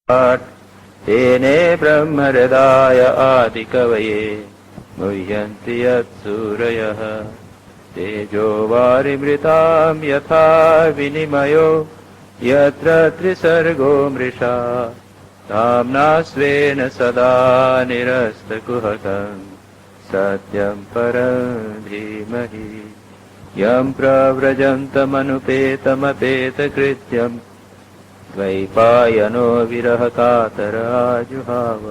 तेने ब्रह्महृदाय आदिकवये मुह्यन्ति यत्सूरयः तेजो वारिमृतां यथा विनिमयो यत्र त्रिसर्गो मृषा धाम्ना स्वेन सदा निरस्तकुहकम् सत्यं परं धीमहि यं प्रव्रजन्तमनुपेतमपेतकृत्यम् द्वैपायनो विरहकातर आजुहाव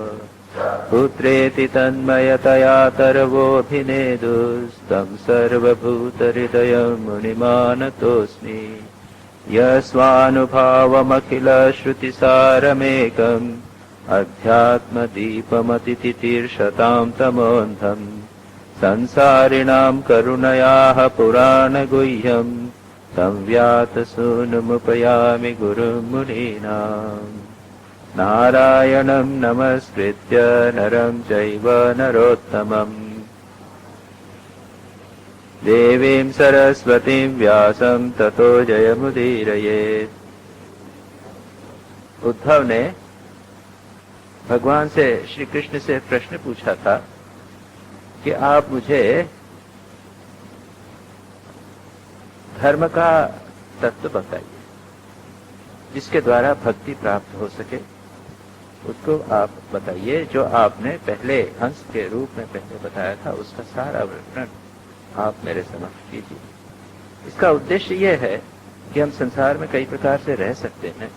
पुत्रेति तन्मयतया तरवोऽभिनेदुस्तं सर्वभूतहृदयं मुनिमानतोऽस्मि यस्वानुभावमखिलश्रुतिसारमेकम् अध्यात्मदीपमतितितीर्षतां तमोऽन्धम् संसारिणां करुणयाः पुराणगुह्यम् तं व्यातसूनुमुपयामि गुरुं मुनीनाम् नारायणं नमस्कृत्य नरं चैव नरोत्तमम् देवीं सरस्वतीं व्यासं ततो जयमुदीरयेत्। उद्धव ने भगवान से, श्री कृष्ण से प्रश्न पूछा था कि आप मुझे धर्म का तत्व बताइए जिसके द्वारा भक्ति प्राप्त हो सके, उसको आप बताइए। जो आपने पहले हंस के रूप में पहले बताया था उसका सारा वर्णन आप मेरे समक्ष कीजिए। इसका उद्देश्य यह है कि हम संसार में कई प्रकार से रह सकते हैं,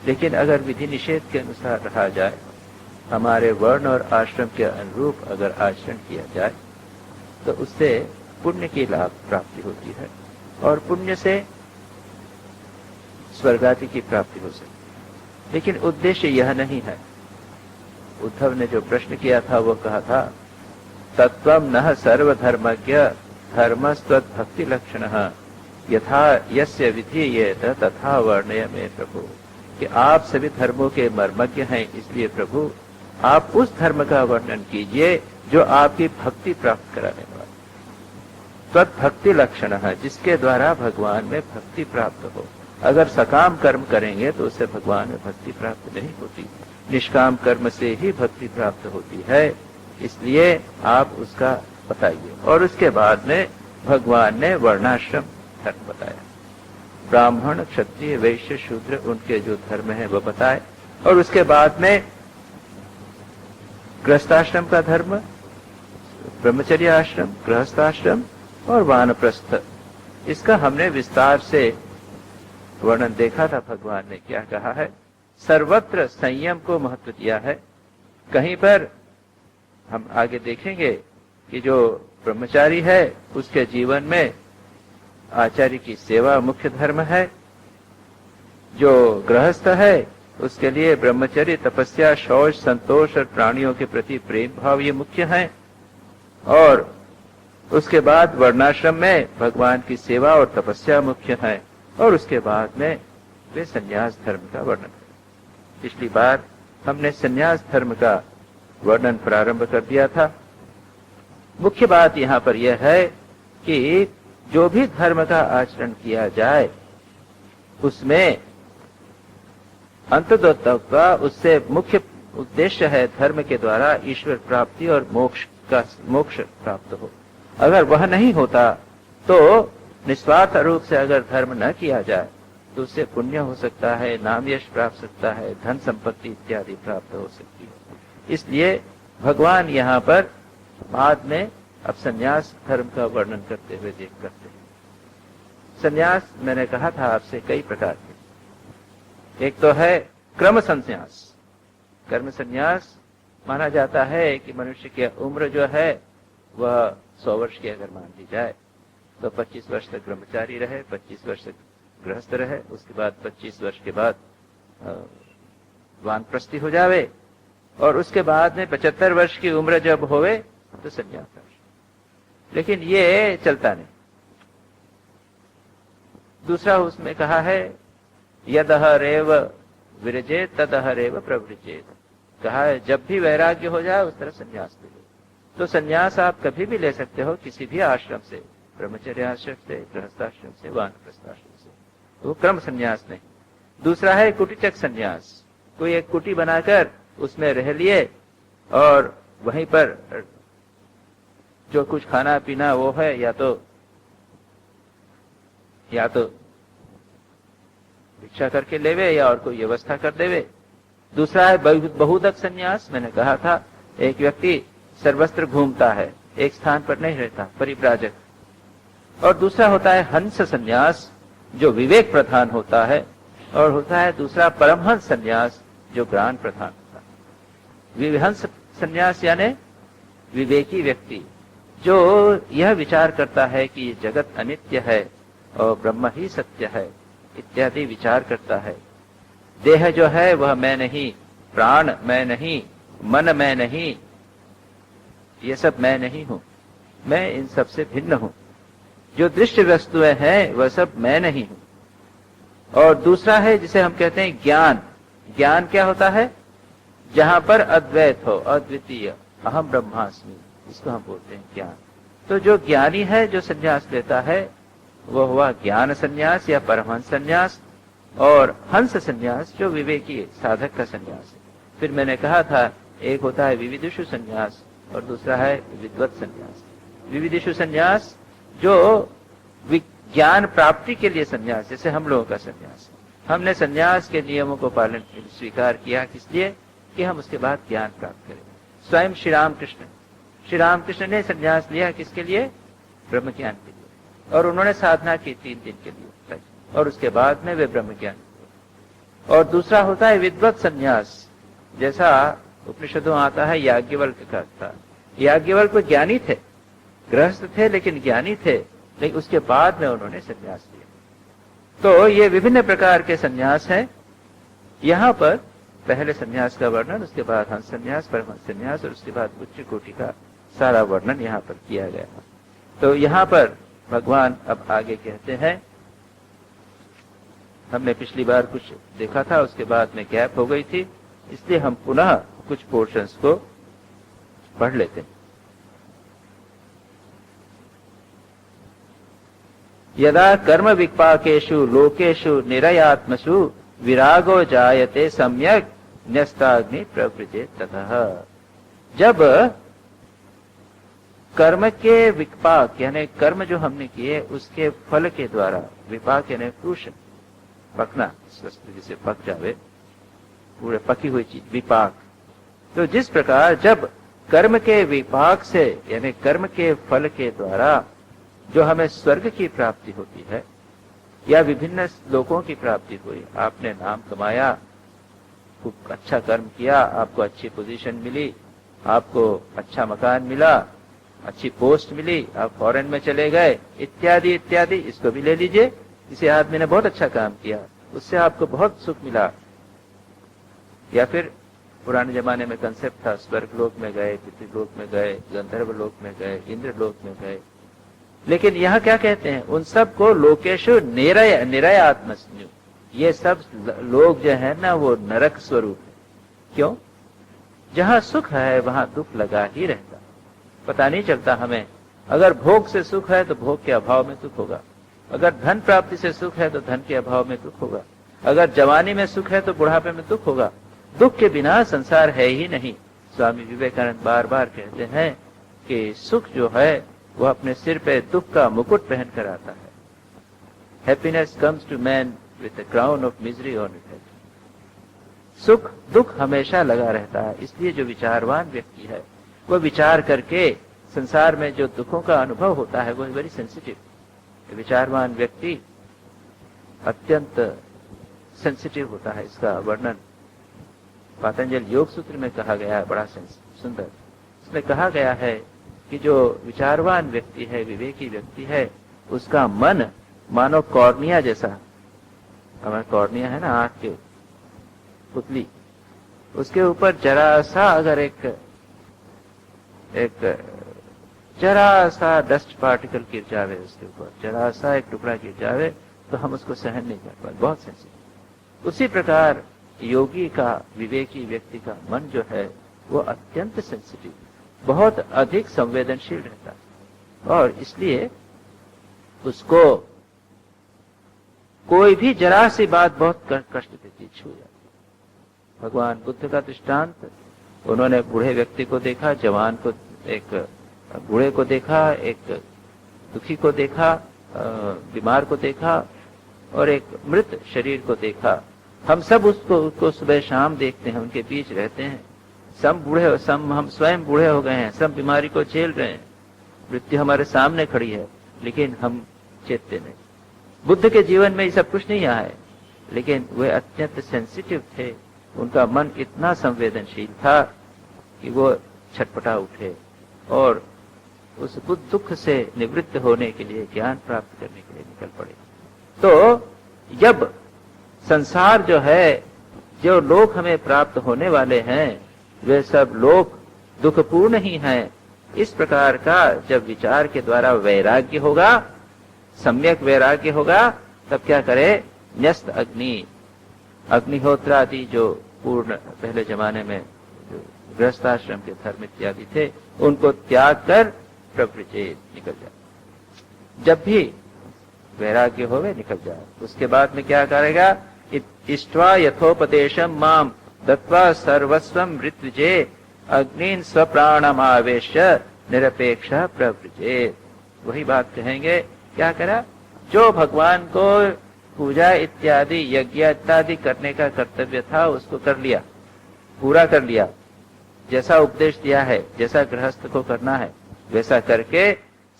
लेकिन अगर विधि निषेध के अनुसार रहा जाए, हमारे वर्ण और आश्रम के अनुरूप अगर आचरण किया जाए, तो उससे पुण्य की लाभ प्राप्ति होती है और पुण्य से स्वर्गादि की प्राप्ति हो सकती है। लेकिन उद्देश्य यह नहीं है। उद्धव ने जो प्रश्न किया था वो कहा था, तत्वं नः सर्वधर्मज्ञ धर्मस्त्वद्भक्ति लक्षणः यथा यस्य विधीयेत तथा वर्णय मे प्रभु। कि आप सभी धर्मों के मर्मज्ञ हैं, इसलिए प्रभु आप उस धर्म का वर्णन कीजिए जो आपकी भक्ति प्राप्त कराने वाला, त्वद्भक्ति लक्षणः, जिसके द्वारा भगवान में भक्ति प्राप्त हो। अगर सकाम कर्म करेंगे तो उससे भगवान में भक्ति प्राप्त नहीं होती, निष्काम कर्म से ही भक्ति प्राप्त होती है। इसलिए आप उसका बताइए। और उसके बाद में भगवान ने वर्णाश्रम धर्म बताया, ब्राह्मण क्षत्रिय वैश्य शूद्र उनके जो धर्म है वो बताए। और उसके बाद में गृहस्थाश्रम का धर्म, ब्रह्मचर्य आश्रम, गृहस्थाश्रम और वानप्रस्थ, इसका हमने विस्तार से वर्णन देखा था। भगवान ने क्या कहा है, सर्वत्र संयम को महत्व दिया है। कहीं पर हम आगे देखेंगे कि जो ब्रह्मचारी है उसके जीवन में आचार्य की सेवा मुख्य धर्म है, जो गृहस्थ है उसके लिए ब्रह्मचर्य, तपस्या, शौच, संतोष और प्राणियों के प्रति प्रेम भाव ये मुख्य हैं। और उसके बाद वर्णाश्रम में भगवान की सेवा और तपस्या मुख्य है। और उसके बाद में वे संन्यास धर्म का वर्णन करें। पिछली बार हमने संन्यास धर्म का वर्णन प्रारंभ कर दिया था। मुख्य बात यहाँ पर यह है कि जो भी धर्म का आचरण किया जाए उसमें अंततः का उससे मुख्य उद्देश्य है धर्म के द्वारा ईश्वर प्राप्ति और मोक्ष प्राप्त हो। अगर वह नहीं होता तो निस्वार्थ रूप से अगर धर्म न किया जाए तो उससे पुण्य हो सकता है, नाम यश प्राप्त सकता है, धन संपत्ति इत्यादि प्राप्त हो सकती है। इसलिए भगवान यहाँ पर बाद में अब संन्यास धर्म का वर्णन करते हुए करते हैं। संन्यास मैंने कहा था आपसे कई प्रकार के, एक तो है क्रम संन्यास। कर्म संन्यास माना जाता है कि मनुष्य की उम्र जो है वह 100 वर्ष की अगर मान ली जाए तो 25 वर्ष तक ब्रह्मचारी रहे, 25 वर्ष तक गृहस्थ रहे, उसके बाद 25 वर्ष के बाद वानप्रस्थी हो जावे और उसके बाद में 75 वर्ष की उम्र जब होवे तो संन्यास। लेकिन ये चलता नहीं। दूसरा उसमें कहा है यदह रेव विरजेत तदह रेव प्रवृजेत। कहा है जब भी वैराग्य हो जाए उस तरह संन्यास ले लो। तो संन्यास आप कभी भी ले सकते हो किसी भी आश्रम से, ब्रह्मचर्य आश्रम से, गृहस्थाश्रम से, वानप्रस्थाश्रम से। वो क्रम संन्यास नहीं। दूसरा है कुटीचक संन्यास। कोई एक कुटी बनाकर उसमें रह लिए और वहीं पर जो कुछ खाना पीना वो है या तो भिक्षा करके लेवे या और कोई व्यवस्था कर देवे। दूसरा है बहुदक संन्यास। मैंने कहा था एक व्यक्ति सर्वत्र घूमता है, एक स्थान पर नहीं रहता, परिव्राजक। और दूसरा होता है हंस संन्यास, जो विवेक प्रधान होता है, और होता है दूसरा परमहंस संन्यास, जो ज्ञान प्रधान होता है। विहंस संन्यास यानी विवेकी व्यक्ति, जो यह विचार करता है कि ये जगत अनित्य है और ब्रह्म ही सत्य है इत्यादि विचार करता है। देह जो है वह मैं नहीं, प्राण मैं नहीं, मन मैं नहीं, ये सब मैं नहीं हूं, मैं इन सब से भिन्न हूं। जो दृश्य वस्तुएं हैं वह सब मैं नहीं हूं। और दूसरा है जिसे हम कहते हैं ज्ञान। ज्ञान क्या होता है? जहां पर अद्वैत हो, अद्वितीय, अहम ब्रह्मास्मि, इसको हम बोलते हैं ज्ञान। तो जो ज्ञानी है, जो संन्यास लेता है, वह हुआ ज्ञान संन्यास या परमहंस संन्यास। और हंस संन्यास जो विवेकी साधक का संन्यास है। फिर मैंने कहा था एक होता है विविदिषु संन्यास और दूसरा है विद्वत संन्यास। विविदिषु संन्यास जो ज्ञान प्राप्ति के लिए संन्यास, जैसे हम लोगों का संन्यास है। हमने संन्यास के नियमों को पालन स्वीकार किया, किस लिए? कि हम उसके बाद ज्ञान प्राप्त करें। स्वयं श्री रामकृष्ण ने संन्यास लिया किसके लिए? ब्रह्म ज्ञान के लिए। और उन्होंने साधना की 3 दिन के लिए और उसके बाद में वे ब्रह्म ज्ञान। और दूसरा होता है विद्वत संन्यास, जैसा उपनिषदों आता है याज्ञवल्क्य का था। याज्ञवल्क्य ज्ञानी थे, गृहस्थ थे लेकिन ज्ञानी थे, लेकिन उसके बाद में उन्होंने संन्यास लिया। तो ये विभिन्न प्रकार के संन्यास हैं। यहाँ पर पहले संन्यास का वर्णन, उसके बाद हंस संन्यास, परमहंस संन्यास और उसके बाद उच्च कोटि का सारा वर्णन यहाँ पर किया गया। तो यहाँ पर भगवान अब आगे कहते हैं, हमने पिछली बार कुछ देखा था, उसके बाद में गैप हो गई थी, इसलिए हम पुनः कुछ पोर्शंस को पढ़ लेते हैं। यदा कर्म विपाकेषु लोकेषु निरयात्मसु विरागो जायते सम्यक न्यस्ताग्नि प्रवृत्ते ततः। जब कर्म के विपाक यानी कर्म जो हमने किए उसके फल के द्वारा, विपाक यानी फ्रूशन, पकना, जिसे पक जावे, पूरे पकी हुई चीज विपाक। तो जिस प्रकार जब कर्म के विपाक से यानी कर्म के फल के द्वारा जो हमें स्वर्ग की प्राप्ति होती है या विभिन्न लोकों की प्राप्ति हुई, आपने नाम कमाया, खूब अच्छा कर्म किया, आपको अच्छी पोजीशन मिली, आपको अच्छा मकान मिला, अच्छी पोस्ट मिली, आप फॉरेन में चले गए, इत्यादि इत्यादि। इसको भी ले लीजिए, किसी आदमी ने बहुत अच्छा काम किया, उससे आपको बहुत सुख मिला। या फिर पुराने जमाने में कंसेप्ट था, स्वर्ग लोक में गए, पितृलोक में गए, गंधर्व लोक में गए, इंद्र लोक में गए। लेकिन यहाँ क्या कहते हैं? उन सब को लोकेशु निरय आत्मस्न्यु, ये सब लोग जो है ना वो नरक स्वरूप है। क्यों? जहाँ सुख है वहाँ दुख लगा ही रहता, पता नहीं चलता हमें। अगर भोग से सुख है तो भोग के अभाव में दुख होगा, अगर धन प्राप्ति से सुख है तो धन के अभाव में दुख होगा, अगर जवानी में सुख है तो बुढ़ापे में दुख होगा। दुख के बिना संसार है ही नहीं। स्वामी विवेकानंद बार बार कहते हैं कि सुख जो है वह अपने सिर पे दुख का मुकुट पहन कर आता है। Happiness comes to man with the crown of misery on his head. सुख दुख हमेशा लगा रहता है। इसलिए जो विचारवान व्यक्ति है वह विचार करके संसार में जो दुखों का अनुभव होता है वह वेरी सेंसिटिव। विचारवान व्यक्ति अत्यंत सेंसिटिव होता है। इसका वर्णन पातंजल योग सूत्र में कहा गया है, बड़ा सुंदर। इसमें कहा गया है कि जो विचारवान व्यक्ति है, विवेकी व्यक्ति है, उसका मन मानो कॉर्निया जैसा, हमारा कॉर्निया है ना आंख के पुतली, उसके ऊपर जरा सा अगर एक जरा सा डस्ट पार्टिकल गिर जावे, उसके ऊपर जरा सा एक टुकड़ा गिर जावे तो हम उसको सहन नहीं कर पाते, बहुत सेंसिटिव। उसी प्रकार योगी का, विवेकी व्यक्ति का मन जो है वो अत्यंत सेंसिटिव, बहुत अधिक संवेदनशील रहता है और इसलिए उसको कोई भी जरा सी बात बहुत कष्ट देती, छू जाती। भगवान बुद्ध का दृष्टांत, उन्होंने बूढ़े व्यक्ति को देखा, जवान को, एक बूढ़े को देखा, एक दुखी को देखा, बीमार को देखा और एक मृत शरीर को देखा। हम सब उसको सुबह शाम देखते हैं, उनके बीच रहते हैं। हम स्वयं बूढ़े हो गए हैं, सब बीमारी को झेल रहे हैं, मृत्यु हमारे सामने खड़ी है, लेकिन हम चेतते नहीं। बुद्ध के जीवन में ये सब कुछ नहीं आया है, लेकिन वे अत्यंत सेंसिटिव थे। उनका मन इतना संवेदनशील था कि वो छटपटा उठे और उस दुख से निवृत्त होने के लिए, ज्ञान प्राप्त करने के लिए निकल पड़े। तो जब संसार जो है, जो लोक हमें प्राप्त होने वाले हैं, वे सब लोक दुखपूर्ण ही हैं। इस प्रकार का जब विचार के द्वारा वैराग्य होगा, सम्यक वैराग्य होगा, तब क्या करे? न्यस्त अग्निहोत्र आदि जो पूर्ण पहले जमाने में जो गृहस्थाश्रम के धर्म इत्यादि थे, उनको त्याग कर प्रवृत्ति निकल जाए। जब भी वैराग्य होवे निकल जाए। उसके बाद में क्या करेगा? इष्ट्वा यथोपदेशम माम दत्वा सर्वस्वम ऋत्विजे अग्निन स्वप्राणमावेश निरपेक्ष प्रवृत्ति। वही बात कहेंगे। क्या करा? जो भगवान को पूजा इत्यादि यज्ञ इत्यादि करने का कर्तव्य था, उसको कर लिया, पूरा कर लिया। जैसा उपदेश दिया है, जैसा गृहस्थ को करना है, वैसा करके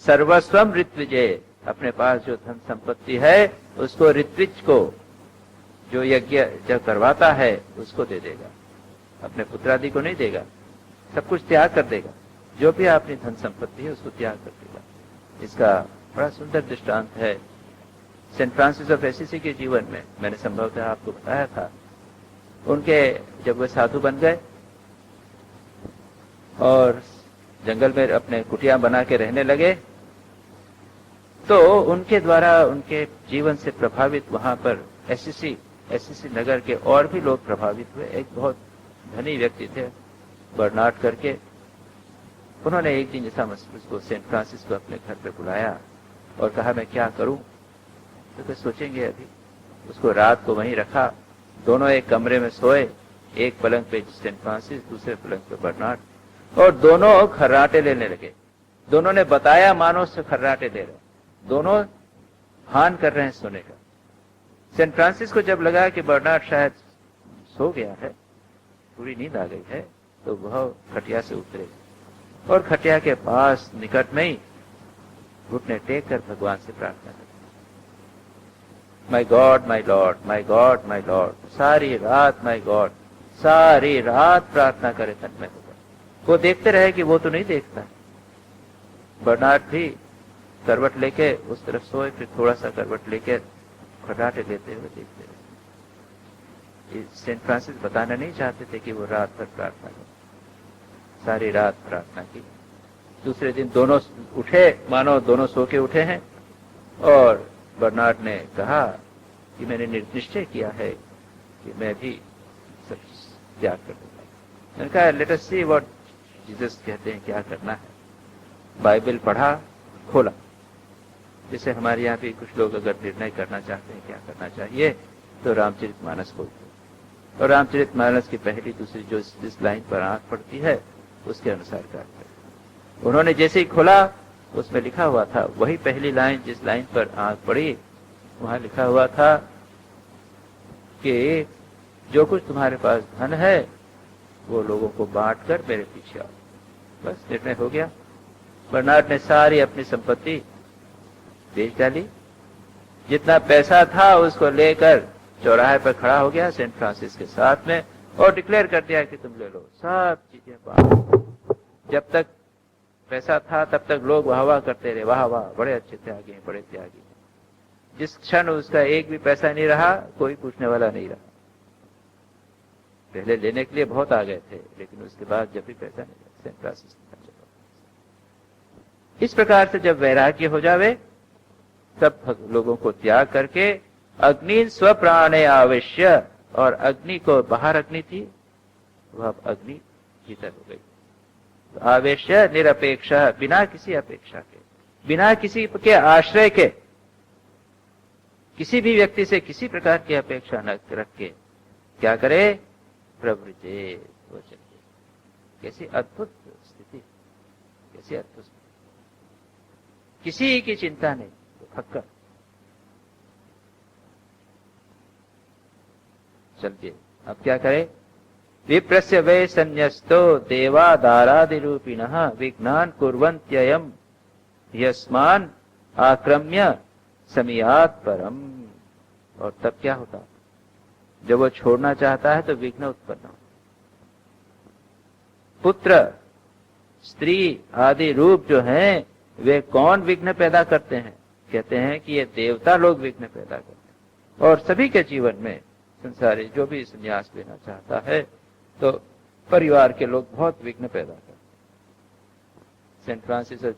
सर्वस्वम ऋत्विजे, अपने पास जो धन संपत्ति है उसको ऋत्विज को, जो यज्ञ जब करवाता है उसको दे देगा, अपने पुत्र आदि को नहीं देगा, सब कुछ त्याग कर देगा। जो भी अपनी धन संपत्ति है उसको त्याग कर देगा। इसका बड़ा सुंदर दृष्टांत है सेंट फ्रांसिस ऑफ एसिसी के जीवन में। मैंने संभवतः आपको बताया था। उनके जब वे साधु बन गए और जंगल में अपने कुटिया बना के रहने लगे, तो उनके द्वारा उनके जीवन से प्रभावित वहां पर एसिसी नगर के और भी लोग प्रभावित हुए। एक बहुत धनी व्यक्ति थे बर्नार्ड करके। उन्होंने एक दिन ऐसा उसको सेंट फ्रांसिस को अपने घर पे बुलाया और कहा मैं क्या करूं? तो सोचेंगे अभी। उसको रात को वहीं रखा, दोनों एक कमरे में सोए, एक पलंग पे सेंट फ्रांसिस, दूसरे पलंग पे बर्नार्ड, और दोनों खर्राटे लेने लगे। दोनों ने बताया मानो से खर्राटे ले रहे, दोनों भान कर रहे हैं सोने का। सेंट फ्रांसिस को जब लगा कि बर्नार्ड शायद सो गया है, पूरी नींद आ गई है, तो वह खटिया से उतरे और खटिया के पास निकट में ही घुटने टेक कर भगवान से प्रार्थना करी, my God my Lord, my God my Lord. सारी रात माय गॉड, सारी रात प्रार्थना करे तन्मय होकर। वो देखते रहे कि वो तो नहीं देखता। बर्नार्ड भी करवट लेके उस तरफ सोए, फिर थोड़ा सा करवट लेके खटाटे लेते हुए देखते रहे। सेंट फ्रांसिस बताना नहीं चाहते थे कि वो रात भर प्रार्थना कर, सारी रात प्रार्थना की। दूसरे दिन दोनों उठे, मानो दोनों सो के उठे हैं, और बर्नार्ड ने कहा कि मैंने निश्चय किया है कि मैं भी सब त्याग कर दूंगा। मैंने कहा let us see what Jesus कहते हैं क्या करना है। बाइबल पढ़ा, खोला। जैसे हमारे यहाँ भी कुछ लोग अगर निर्णय करना चाहते हैं क्या करना चाहिए, तो रामचरितमानस खोलते हैं और रामचरितमानस की पहली दूसरी जो जिस लाइन पर आंख पड़ती है उसके अनुसार करते हैं। उन्होंने जैसे ही खोला, उसमें लिखा हुआ था, वही पहली लाइन जिस लाइन पर आंख पड़ी, वहां लिखा हुआ था कि जो कुछ तुम्हारे पास धन है वो लोगों को बांट कर मेरे पीछे आओ। बस निर्णय हो गया। बर्नार्ड ने सारी अपनी संपत्ति बेच डाली, जितना पैसा था उसको लेकर चौराहे पर खड़ा हो गया सेंट फ्रांसिस के साथ में और डिक्लेयर कर दिया कि तुम ले लो सब चीजें बांट। जब तक पैसा था तब तक लोग वाह वाह करते रहे, वाह वाह बड़े अच्छे त्यागी हैं, बड़े त्यागी। जिस क्षण उसका एक भी पैसा नहीं रहा, कोई पूछने वाला नहीं रहा। पहले लेने के लिए बहुत आ गए थे, लेकिन उसके बाद जब भी पैसा नहीं रहा, सेंट फ्रांसिस। इस प्रकार से जब वैराग्य हो जावे, तब लोगों को त्याग करके अग्नि स्वप्राणे आवेश्य, और अग्नि को बाहर अग्नि थी, वह अग्नि भीतर हो गई। तो आवेश्य निरपेक्ष, बिना किसी अपेक्षा के, बिना किसी के आश्रय के, किसी भी व्यक्ति से किसी प्रकार की अपेक्षा न रख के क्या करे? प्रवृत्ते, वो चलिए। कैसी अद्भुत स्थिति, कैसी अद्भुत स्थिति। किसी की चिंता नहीं, तो फक्कर। चलिए अब क्या करें। विप्रस्य वै संन्यस्तो देवादारादिरूपिणः विघ्नान् कुर्वन्त्ययम् यस्मान् आक्रम्य समियात् परम। और तब क्या होता, जब वो छोड़ना चाहता है तो विघ्न उत्पन्न हो। पुत्र स्त्री आदि रूप जो हैं वे कौन विघ्न पैदा करते हैं? कहते हैं कि ये देवता लोग विघ्न पैदा करते हैं। और सभी के जीवन में संसारी जो भी संन्यास लेना चाहता है तो परिवार के लोग बहुत विघ्न पैदा करते हैं। सेंट फ्रांसिस और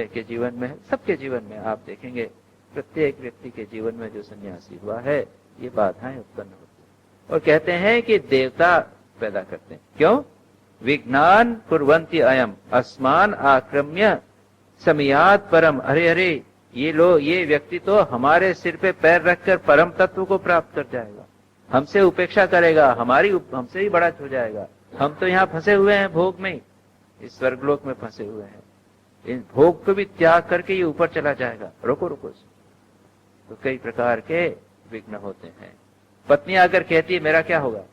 के जीवन में, सबके जीवन में आप देखेंगे, प्रत्येक व्यक्ति के जीवन में जो सन्यासी हुआ है ये बाधाएं उत्पन्न होती हैं। और कहते हैं कि देवता पैदा करते हैं। क्यों? विघ्नान् कुर्वन्ति अयम् अस्मान् आक्रम्य समियात् परम। अरे अरे, ये व्यक्ति तो हमारे सिर पे पैर रखकर परम तत्व को प्राप्त कर जाएगा, हमसे उपेक्षा करेगा, हमसे ही बड़ा हो जाएगा। हम तो यहाँ फंसे हुए हैं भोग में, इस स्वर्गलोक में फंसे हुए हैं, इन भोग को भी त्याग करके ये ऊपर चला जाएगा। रुको रुको। तो कई प्रकार के विघ्न होते हैं। पत्नी आकर कहती है मेरा क्या होगा,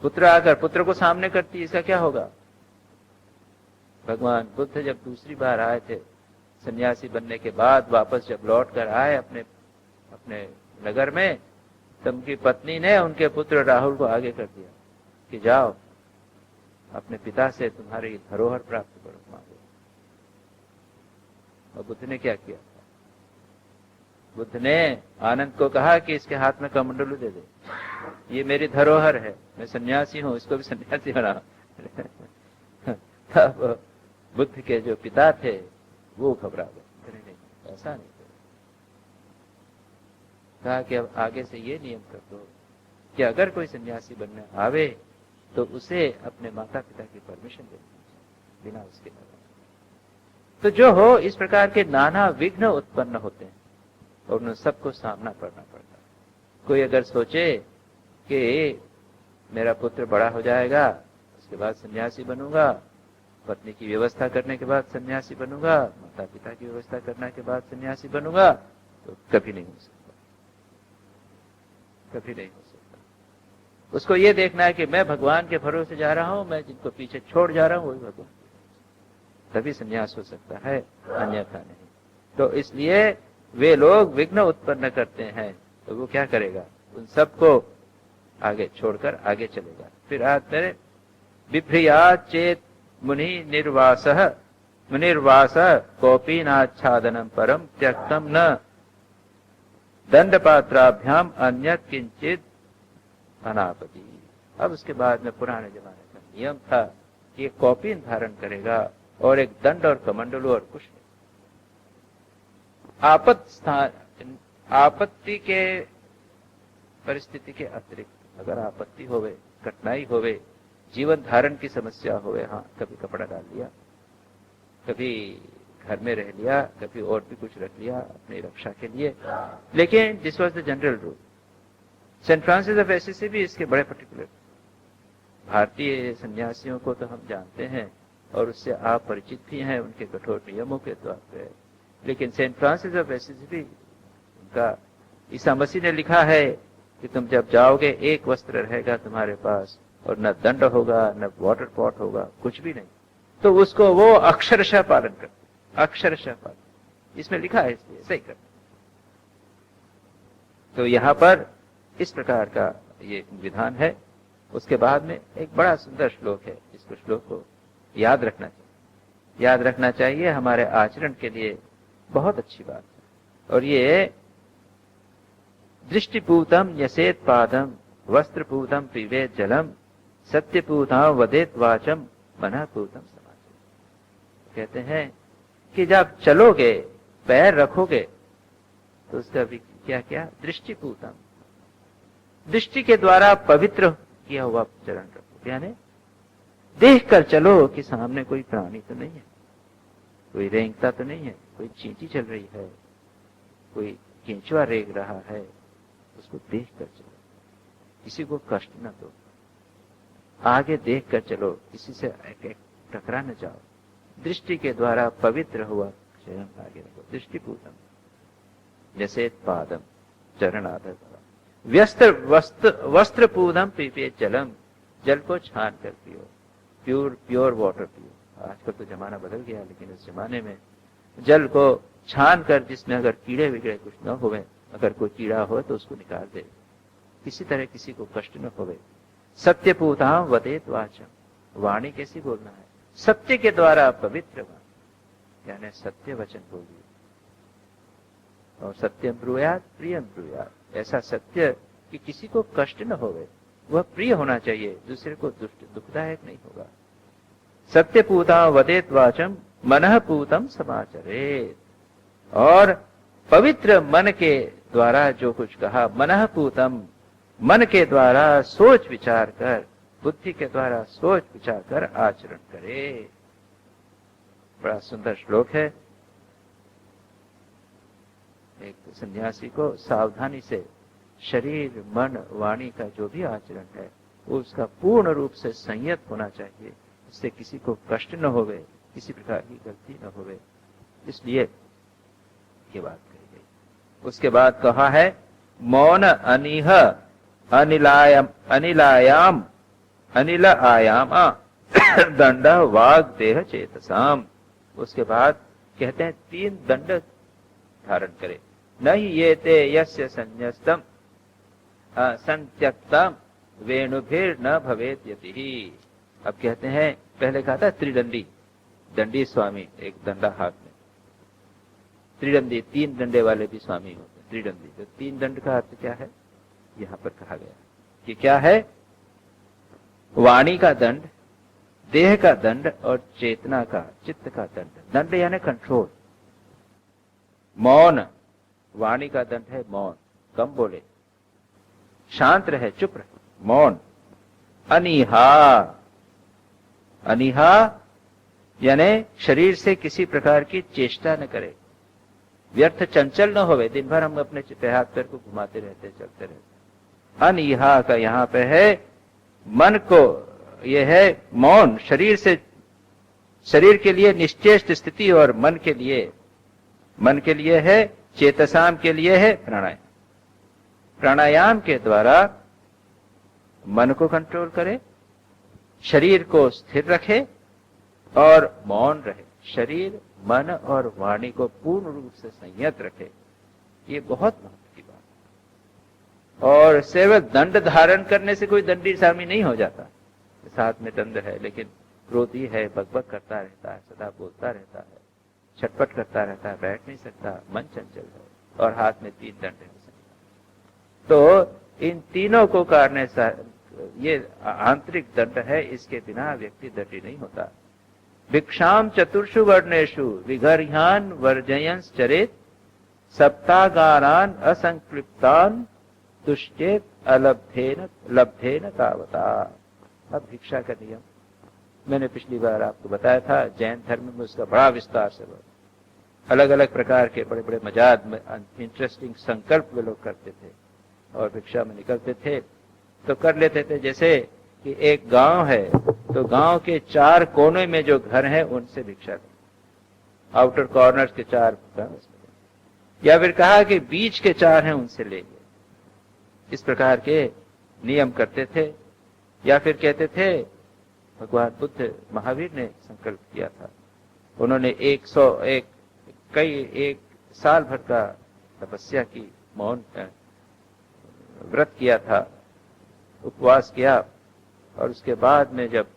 पुत्र आकर पुत्र को सामने करती है इसका क्या होगा। भगवान बुद्ध जब दूसरी बार आए थे सन्यासी बनने के बाद, वापस जब लौट कर आए अपने नगर में, तब उनकी पत्नी ने उनके पुत्र राहुल को आगे कर दिया कि जाओ अपने पिता से तुम्हारी धरोहर प्राप्त करो, मांगो। और बुद्ध ने क्या किया? बुद्ध ने आनंद को कहा कि इसके हाथ में कमंडलू दे दे, ये मेरी धरोहर है, मैं सन्यासी हूं, इसको भी सन्यासी बना। तब बुद्ध के जो पिता थे वो घबरा गए, नहीं ऐसा नहीं। कहा कि अब आगे से ये नियम कर दो कि अगर कोई सन्यासी बनने आवे तो उसे अपने माता पिता की परमिशन देनी चाहिए, बिना उसके तो जो हो, इस प्रकार के नाना विघ्न उत्पन्न होते हैं और उन सबको सामना करना पड़ता है। कोई अगर सोचे कि मेरा पुत्र बड़ा हो जाएगा उसके बाद सन्यासी बनूंगा, पत्नी की व्यवस्था करने के बाद सन्यासी बनूंगा, माता पिता की व्यवस्था करने के बाद सन्यासी बनूंगा, तो कभी नहीं हो सकता, कभी नहीं हो सकता। उसको ये देखना है कि मैं भगवान के भरोसे जा रहा हूं, मैं जिनको पीछे छोड़ जा रहा हूं वही भगवान, तभी सन्यास हो सकता है, अन्यथा नहीं। तो इसलिए वे लोग विघ्न उत्पन्न करते हैं, तो वो क्या करेगा, उन सबको आगे छोड़कर आगे चलेगा। फिर आज मेरे विभ्रिया चेत मुनि निर्वास कोपी नाच्छादनम परम त्यक्तम न दंड पात्राभ्याम अन्य किंचित अनापति। अब उसके बाद में पुराने जमाने का नियम था कि एक कॉपी धारण करेगा और एक दंड और कमंडलू और कुछ नहीं। आपत्ति के परिस्थिति के अतिरिक्त अगर आपत्ति होवे, कठिनाई होवे, जीवन धारण की समस्या होवे, हाँ कभी कपड़ा डाल लिया, कभी घर में रह लिया, कभी और भी कुछ रख लिया अपनी रक्षा के लिए, लेकिन this was the general rule. Saint Francis of Assisi भी इसके बड़े पर्टिकुलर। भारतीय सन्यासियों को तो हम जानते हैं और उससे आप परिचित भी हैं उनके कठोर नियमों के द्वार पे, लेकिन सेंट फ्रांसिस ऑफ एसिसी भी, उनका ईसा मसीह ने लिखा है कि तुम जब जाओगे एक वस्त्र रहेगा तुम्हारे पास और न दंड होगा, न वाटर पॉट होगा, कुछ भी नहीं, तो उसको वो अक्षरशः पालन करते, अक्षरशः पालन, इसमें लिखा है, इसलिए सही करते। तो यहां पर इस प्रकार का ये विधान है। उसके बाद में एक बड़ा सुंदर श्लोक है, इसको श्लोक को याद रखना चाहिए, याद रखना चाहिए, हमारे आचरण के लिए बहुत अच्छी बात है। और ये दृष्टिपूतम यसेत पादम वस्त्रपूतम पिबेत जलम सत्यपूताम वदेत वाचम मनःपूतम समाचम। कहते हैं कि जब चलोगे, पैर रखोगे, तो उसका भी क्या क्या, दृष्टिपूतम, दृष्टि के द्वारा पवित्र किया हुआ चरण रखो, यानी देख कर चलो कि सामने कोई प्राणी तो नहीं है, कोई रेंगता तो नहीं है, कोई चींटी चल रही है, कोई केंचुआ रेंग रहा है, उसको देख कर चलो। किसी को कष्ट न दो, आगे देख कर चलो, किसी से एक टकरा न जाओ, दृष्टि के द्वारा पवित्र हुआ चरण आगे रखो। दृष्टिपूतम जैसे पादम चरण आदर, व्यस्त वस्त्र पूदम पीपे जलम, जल को छान कर पियो, प्योर वाटर पियो। आजकल तो जमाना बदल गया, लेकिन इस जमाने में जल को छान कर, जिसमें अगर कीड़े विगड़े कुछ न होवे, अगर कोई कीड़ा हो तो उसको निकाल दे, किसी तरह किसी को कष्ट न होवे। सत्य पूताम वदेत वाचम, वाणी कैसी बोलना है, सत्य के द्वारा पवित्र वाणी, यानी सत्य वचन बोलिए। और सत्यम ब्रूयात प्रियम ब्रूयात, ऐसा सत्य कि किसी को कष्ट न होवे, वह प्रिय होना चाहिए, दूसरे को दुखदायक नहीं होगा। सत्य पूता वदेत वाचम मनः पूतम समाचरेत, और पवित्र मन के द्वारा जो कुछ कहा, मनः पूतम, मन के द्वारा सोच विचार कर, बुद्धि के द्वारा सोच विचार कर आचरण करे। बड़ा सुंदर श्लोक है। एक सन्यासी को सावधानी से शरीर मन वाणी का जो भी आचरण है वो उसका पूर्ण रूप से संयत होना चाहिए, इससे किसी को कष्ट न होवे, किसी प्रकार की गलती न होवे, इसलिए ये बात कही गई। उसके बाद कहा है मौन अनिह अनिलायाम अनिल आयाम दंड वाग देह चेतसाम। उसके बाद कहते हैं 3 दंड धारण करे। नहीं ये ते यस्य संन्यस्तम संत्यक्तम वेणुभिर न भवेत यतिहि। अब कहते हैं, पहले कहा था त्रिदंडी, दंडी स्वामी, एक दंडा हाथ में, त्रिदंडी 3 डंडे वाले भी स्वामी होते हैं, त्रिदंडी। तो 3 दंड का अर्थ क्या है यहां पर कहा गया कि क्या है, वाणी का दंड, देह का दंड और चेतना का, चित्त का दंड। दंड यानी कंट्रोल। मौन, वाणी का दंड है मौन, कम बोले, शांत रहे, चुप रहे, मौन। अनिहा, अनिहा यानी शरीर से किसी प्रकार की चेष्टा न करे, व्यर्थ चंचल न होवे। दिन भर हम अपने हाथ पैर को घुमाते रहते, चलते रहते। अनिहा का यहां पे है मन को, यह है मौन, शरीर से, शरीर के लिए निश्चेष्ट स्थिति, और मन के लिए है, चेतसाम के लिए है प्राणायाम। प्राणायाम के द्वारा मन को कंट्रोल करे, शरीर को स्थिर रखे और मौन रहे, शरीर मन और वाणी को पूर्ण रूप से संयत रखे। ये बहुत महत्व की बात। और सिर्फ दंड धारण करने से कोई दंडी स्वामी नहीं हो जाता। साथ में दंड है, लेकिन क्रोधी है, बकबक करता रहता है, सदा बोलता रहता है, छटपट करता रहता है, बैठ नहीं सकता, मन चंचल है, और हाथ में 3 दंड है। तो इन तीनों को करने से ये आंतरिक दंड है, इसके बिना व्यक्ति दंडी नहीं होता। भिक्षाम चतुर्षु वर्णेषु विघर्यान वर्जयंस चरेत सप्तागारान असंक्लिप्तान तुष्टेत लब्धेन तावता। अब भिक्षा का नियम मैंने पिछली बार आपको बताया था, जैन धर्म में उसका बड़ा विस्तार से अलग अलग प्रकार के बड़े बड़े मजाद में इंटरेस्टिंग संकल्प वे लोग करते थे और भिक्षा में निकलते थे। तो कर लेते थे जैसे कि एक गांव है तो गांव के 4 कोने में जो घर हैं उनसे भिक्षा लें, आउटर कॉर्नर्स के 4, या फिर कहा कि बीच के 4 हैं उनसे लेंगे। इस प्रकार के नियम करते थे। या फिर कहते थे, भगवान बुद्ध महावीर ने संकल्प किया था, उन्होंने 1 साल भर का तपस्या की, मौन व्रत किया था, उपवास किया, और उसके बाद में जब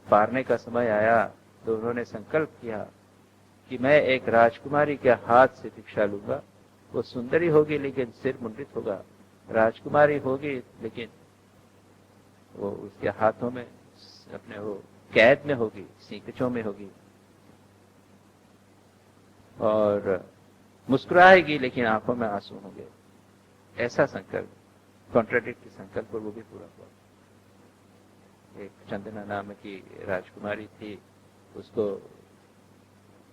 पारने का समय आया तो उन्होंने संकल्प किया कि मैं एक राजकुमारी के हाथ से भिक्षा लूंगा। वो सुंदरी होगी लेकिन सिर मुंडित होगा, राजकुमारी होगी लेकिन वो उसके हाथों में अपने वो कैद में होगी, सींकचों में होगी, और मुस्कुराएगी लेकिन आंखों में आंसू होंगे। ऐसा संकल्प, कॉन्ट्राडिक्टरी संकल्प, और वो भी पूरा हुआ। एक चंदना नाम की राजकुमारी थी, उसको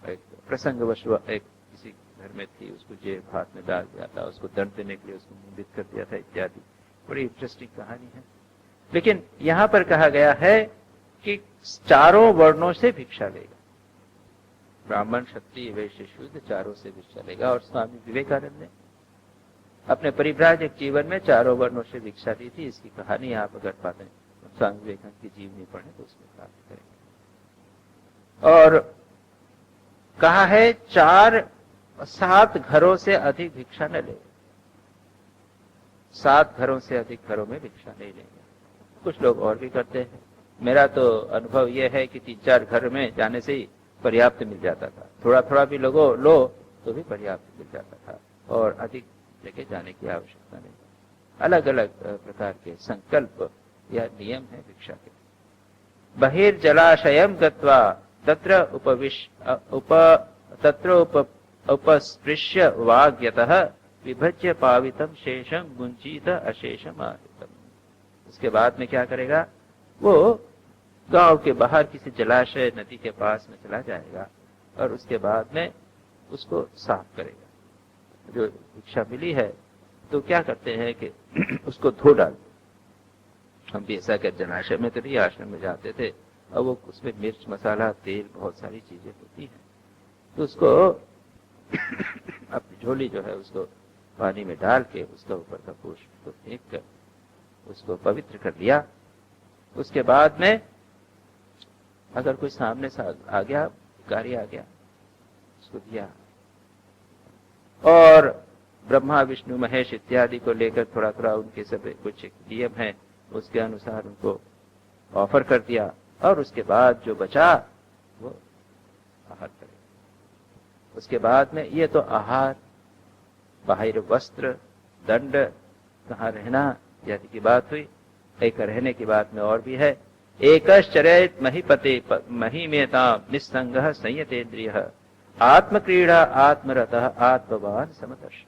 एक प्रसंगवश एक किसी घर में थी, उसको जेब हाथ में डाल दिया था, उसको दंड देने के लिए उसको मुंडित कर दिया था इत्यादि। बड़ी इंटरेस्टिंग कहानी है। लेकिन यहां पर कहा गया है कि चारों वर्णों से भिक्षा लेगा, ब्राह्मण, क्षत्रिय, वैश्य, शूद्र, चारों से भिक्षा लेगा। और स्वामी विवेकानंद ने अपने परिव्राजक जीवन में चारों वर्णों से भिक्षा ली थी। इसकी कहानी आप अगर पाते स्वामी विवेकानंद की जीवनी पढ़े तो उसमें प्राप्त करेंगे। और कहा है 7 घरों से अधिक भिक्षा न ले, 7 घरों से अधिक घरों में भिक्षा नहीं लेंगे। कुछ लोग और भी करते हैं। मेरा तो अनुभव यह है कि 3-4 घर में जाने से ही पर्याप्त मिल जाता था। थोड़ा थोड़ा भी लो तो भी पर्याप्त मिल जाता था और अधिक लेके जाने की आवश्यकता नहीं। अलग अलग प्रकार के संकल्प या नियम है भिक्षा के। बहिर्जलाशयम गत्वा तत्र उपस्पृश्य वाग्यतः विभज्य पावितम शेषम गुंजीत अशेषम आहितम। उसके बाद में क्या करेगा, वो गांव के बाहर किसी जलाशय, नदी के पास में चला जाएगा और उसके बाद में उसको साफ करेगा। जो भिक्षा मिली है तो क्या करते हैं कि उसको धो डाल। हम भी ऐसा कर जलाशय में तो नहीं, आश्रम में जाते थे और वो उसमें मिर्च, मसाला, तेल, बहुत सारी चीजें होती हैं, तो उसको अपनी झोली जो है उसको पानी में डाल के उसका ऊपर का पोष को फेंक कर उसको पवित्र कर लिया। उसके बाद में अगर कोई सामने से आ गया, भिखारी आ गया, उसको दिया। और ब्रह्मा, विष्णु, महेश इत्यादि को लेकर थोड़ा थोड़ा उनके सब कुछ नियम है, उसके अनुसार उनको ऑफर कर दिया। और उसके बाद जो बचा वो आहार करेगा। उसके बाद में ये तो आहार, बाहर वस्त्र, दंड, कहाँ रहना इत्यादि की बात हुई। एक रहने की बात में और भी है, एकश्चरेत महीपते महीमेतां निस्संगः संयतेन्द्रियः आत्मक्रीड़ा आत्मरतः आत्मवान समदर्शन।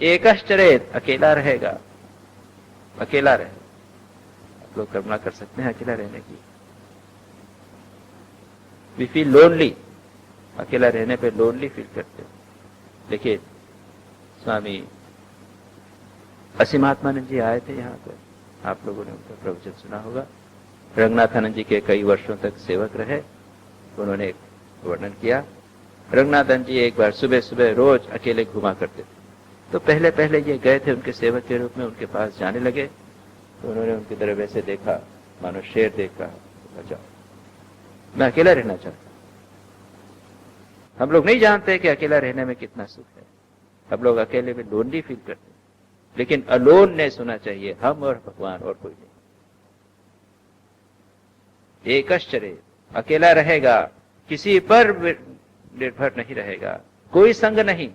एकश्चरेत, अकेला रहेगा, अकेला रहे। आप लोग कल्पना कर सकते हैं अकेला रहने की। वी फील लोनली, अकेला रहने पे लोनली फील करते हैं। देखिए स्वामी असीमात्मानंद जी आए थे यहाँ पर, आप लोगों ने उनका प्रवचन सुना होगा। रंगनाथानंद जी के कई वर्षों तक सेवक रहे। उन्होंने एक वर्णन किया, रंगनाथानंद जी एक बार सुबह सुबह रोज अकेले घुमा करते थे। तो पहले पहले ये गए थे उनके सेवक के रूप में, उनके पास जाने लगे तो उन्होंने उनकी तरफ ऐसे देखा मानो शेर देखा, जाओ मैं अकेला रहना चाहता हूं। हम लोग नहीं जानते कि अकेला रहने में कितना सुख है। हम लोग अकेले में लोनली फील करते हैं, लेकिन अलोननेस होना चाहिए, हम और भगवान और कोई नहीं। एकश्चर्य, अकेला रहेगा, किसी पर निर्भर नहीं रहेगा, कोई संग नहीं।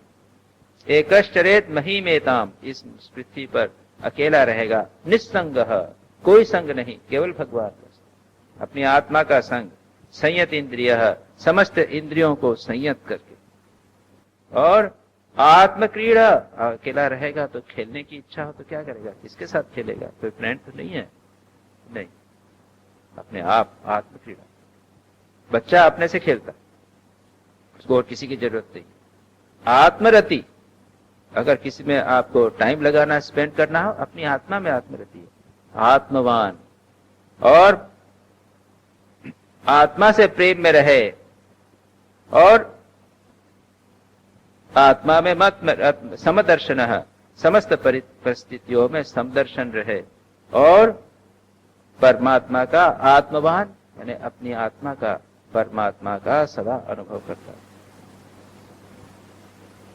एकश्चरेत महीमेताम, इस पृथ्वी पर अकेला रहेगा। निस्संगः, कोई संग नहीं, केवल भगवान का, अपनी आत्मा का संग। संयत इंद्रियः, समस्त इंद्रियों को संयत करके। और आत्मक्रीड़ा, अकेला रहेगा तो खेलने की इच्छा हो तो क्या करेगा, किसके साथ खेलेगा, कोई फ्रेंड तो नहीं है, नहीं, अपने आप आत्मक्रीड़ा। बच्चा अपने से खेलता, उसको और किसी की जरूरत नहीं। आत्मरति, अगर किसी में आपको टाइम लगाना, स्पेंड करना हो, अपनी आत्मा में आत्मरति है। आत्मवान, और आत्मा से प्रेम में रहे, और आत्मा में मत समदर्शन, समस्त परिस्थितियों में समदर्शन रहे, और परमात्मा का आत्मवान यानी अपनी आत्मा का, परमात्मा का सदा अनुभव करता है।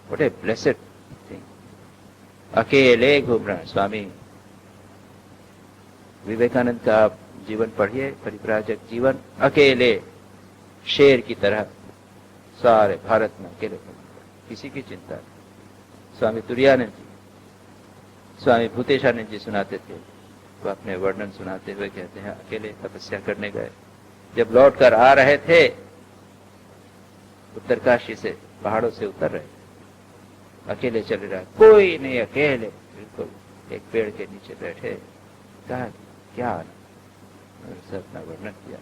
What a blessed thing। अकेले घूम रहा है। स्वामी विवेकानंद का आप जीवन पढ़िए, परिव्राजक जीवन, अकेले शेर की तरह सारे भारत में अकेले, किसी की चिंता नहीं। स्वामी तुरायानंद जी, स्वामी भूतेशानंद जी सुनाते थे, वो अपने वर्णन सुनाते हुए कहते हैं अकेले तपस्या करने गए, जब लौट कर आ रहे थे उत्तरकाशी से, पहाड़ों से उतर रहे, अकेले चले रहे, कोई नहीं, अकेले बिल्कुल एक पेड़ के नीचे बैठे। कहा क्या आनंद, अपना वर्णन किया।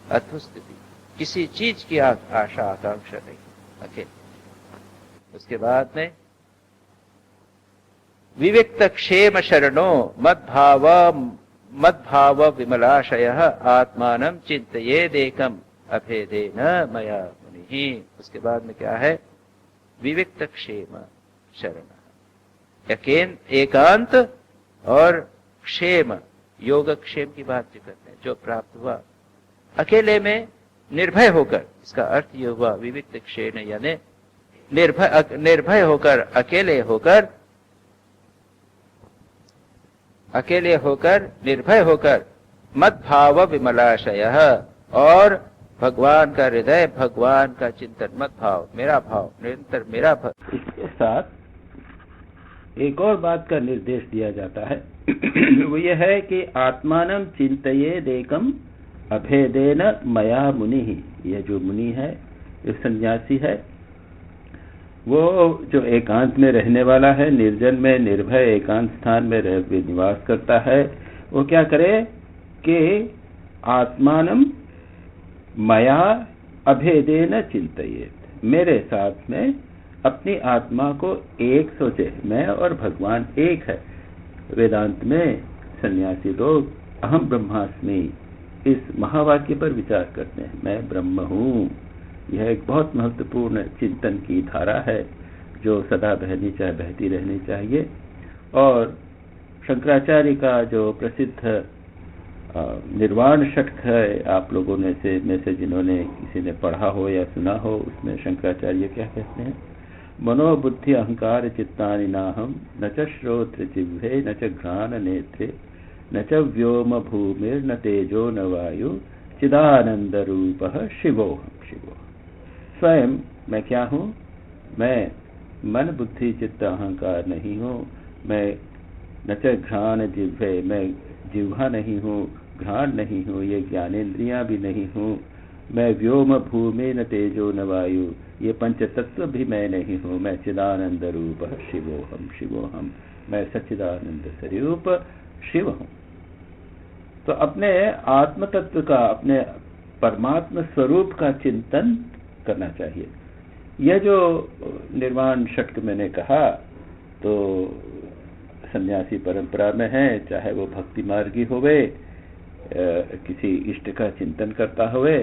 अद्भुत स्थिति, किसी चीज की आशा आकांक्षा नहीं, अकेले। उसके बाद में विविक्त क्षेम शरणो मद्भाव विमलाशयः आत्मानं चिन्तयेदेकम् अभेदेन मया मुनिः। उसके बाद में क्या है? विविक्त क्षेम शरण, एकांत और क्षेम, योग क्षेम की बात जो करते हैं, जो प्राप्त हुआ अकेले में निर्भय होकर। इसका अर्थ यह हुआ विविक्त क्षेम यानी निर्भय होकर, अकेले होकर निर्भय होकर मद्भाव विमलाशयः, और भगवान का हृदय, भगवान का चिंतन, मत भाव, मेरा भाव, निरंतर मेरा भाव। इसके साथ एक और बात का निर्देश दिया जाता है वो यह है कि आत्मानं चिन्तयेदेकम् अभेदेन मया मुनिः। यह जो मुनि है, जो सन्यासी है, वो जो एकांत में रहने वाला है, निर्जन में निर्भय एकांत स्थान में निवास करता है, वो क्या करे कि आत्मानं मया अभेदेन चिंतयेत, मेरे साथ में अपनी आत्मा को एक सोचे। मैं और भगवान एक है। वेदांत में सन्यासी लोग अहम ब्रह्मास्मि इस महावाक्य पर विचार करते हैं, मैं ब्रह्म हूँ। यह एक बहुत महत्वपूर्ण चिंतन की धारा है जो सदा बहती रहनी चाहिए। और शंकराचार्य का जो प्रसिद्ध निर्वाण षटक है, आप लोगों में से जिन्होंने किसी ने पढ़ा हो या सुना हो, उसमें शंकराचार्य क्या कहते हैं? मनोबुद्धि अहंकार चित्तानि नाहम न च श्रोत्र जिह्वे न च घ्राण नेत्रे न च व्योम भूमिर न तेजो न वायु चिदानंद रूपः शिवोहम शिवोहम। स्वयं मैं क्या हूँ? मैं मन बुद्धि चित्त अहंकार नहीं हूँ। मैं न च घ्राण जिह्वे, मैं जिह्वा नहीं हूँ, घ्राण नहीं हूँ, ये ज्ञानेन्द्रियां भी नहीं हूँ। मैं व्योम भूमि न तेजो न वायु, ये पंच तत्व भी मैं नहीं हूँ। मैं चिदानंद रूप शिवोहम शिवोहम, मैं सच्चिदानंद स्वरूप शिव हूँ। तो अपने आत्म तत्व का, अपने परमात्मा स्वरूप का चिंतन करना चाहिए। यह जो निर्वाण षटक मैंने कहा, तो सन्यासी परंपरा में है, चाहे वो भक्ति मार्गी होवे, किसी इष्ट का चिंतन करता हुए,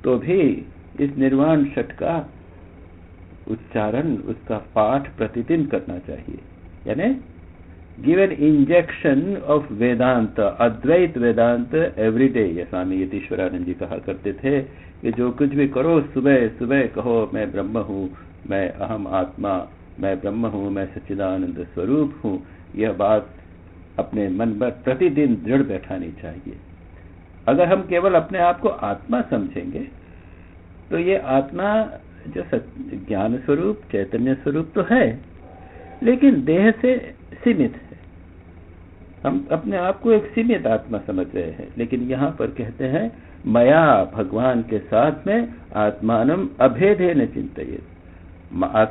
तो भी इस निर्वाण षट का उच्चारण, उसका पाठ प्रतिदिन करना चाहिए। यानी give an injection of Vedanta, Advaita Vedanta every day. ये स्वामी यतीश्वरानंद जी कहा करते थे कि जो कुछ भी करो, सुबह सुबह कहो मैं ब्रह्म हूँ, मैं अहम आत्मा, मैं ब्रह्म हूँ, मैं सच्चिदानंद स्वरूप हूँ। यह बात अपने मन में प्रतिदिन दृढ़ बैठानी चाहिए। अगर हम केवल अपने आप को आत्मा समझेंगे तो ये आत्मा जो ज्ञान स्वरूप, चैतन्य स्वरूप तो है, लेकिन देह से सीमित है। हम अपने आप को एक सीमित आत्मा समझ रहे हैं, लेकिन यहाँ पर कहते हैं मया, भगवान के साथ में आत्मानम अभेदेन चिंतयेत,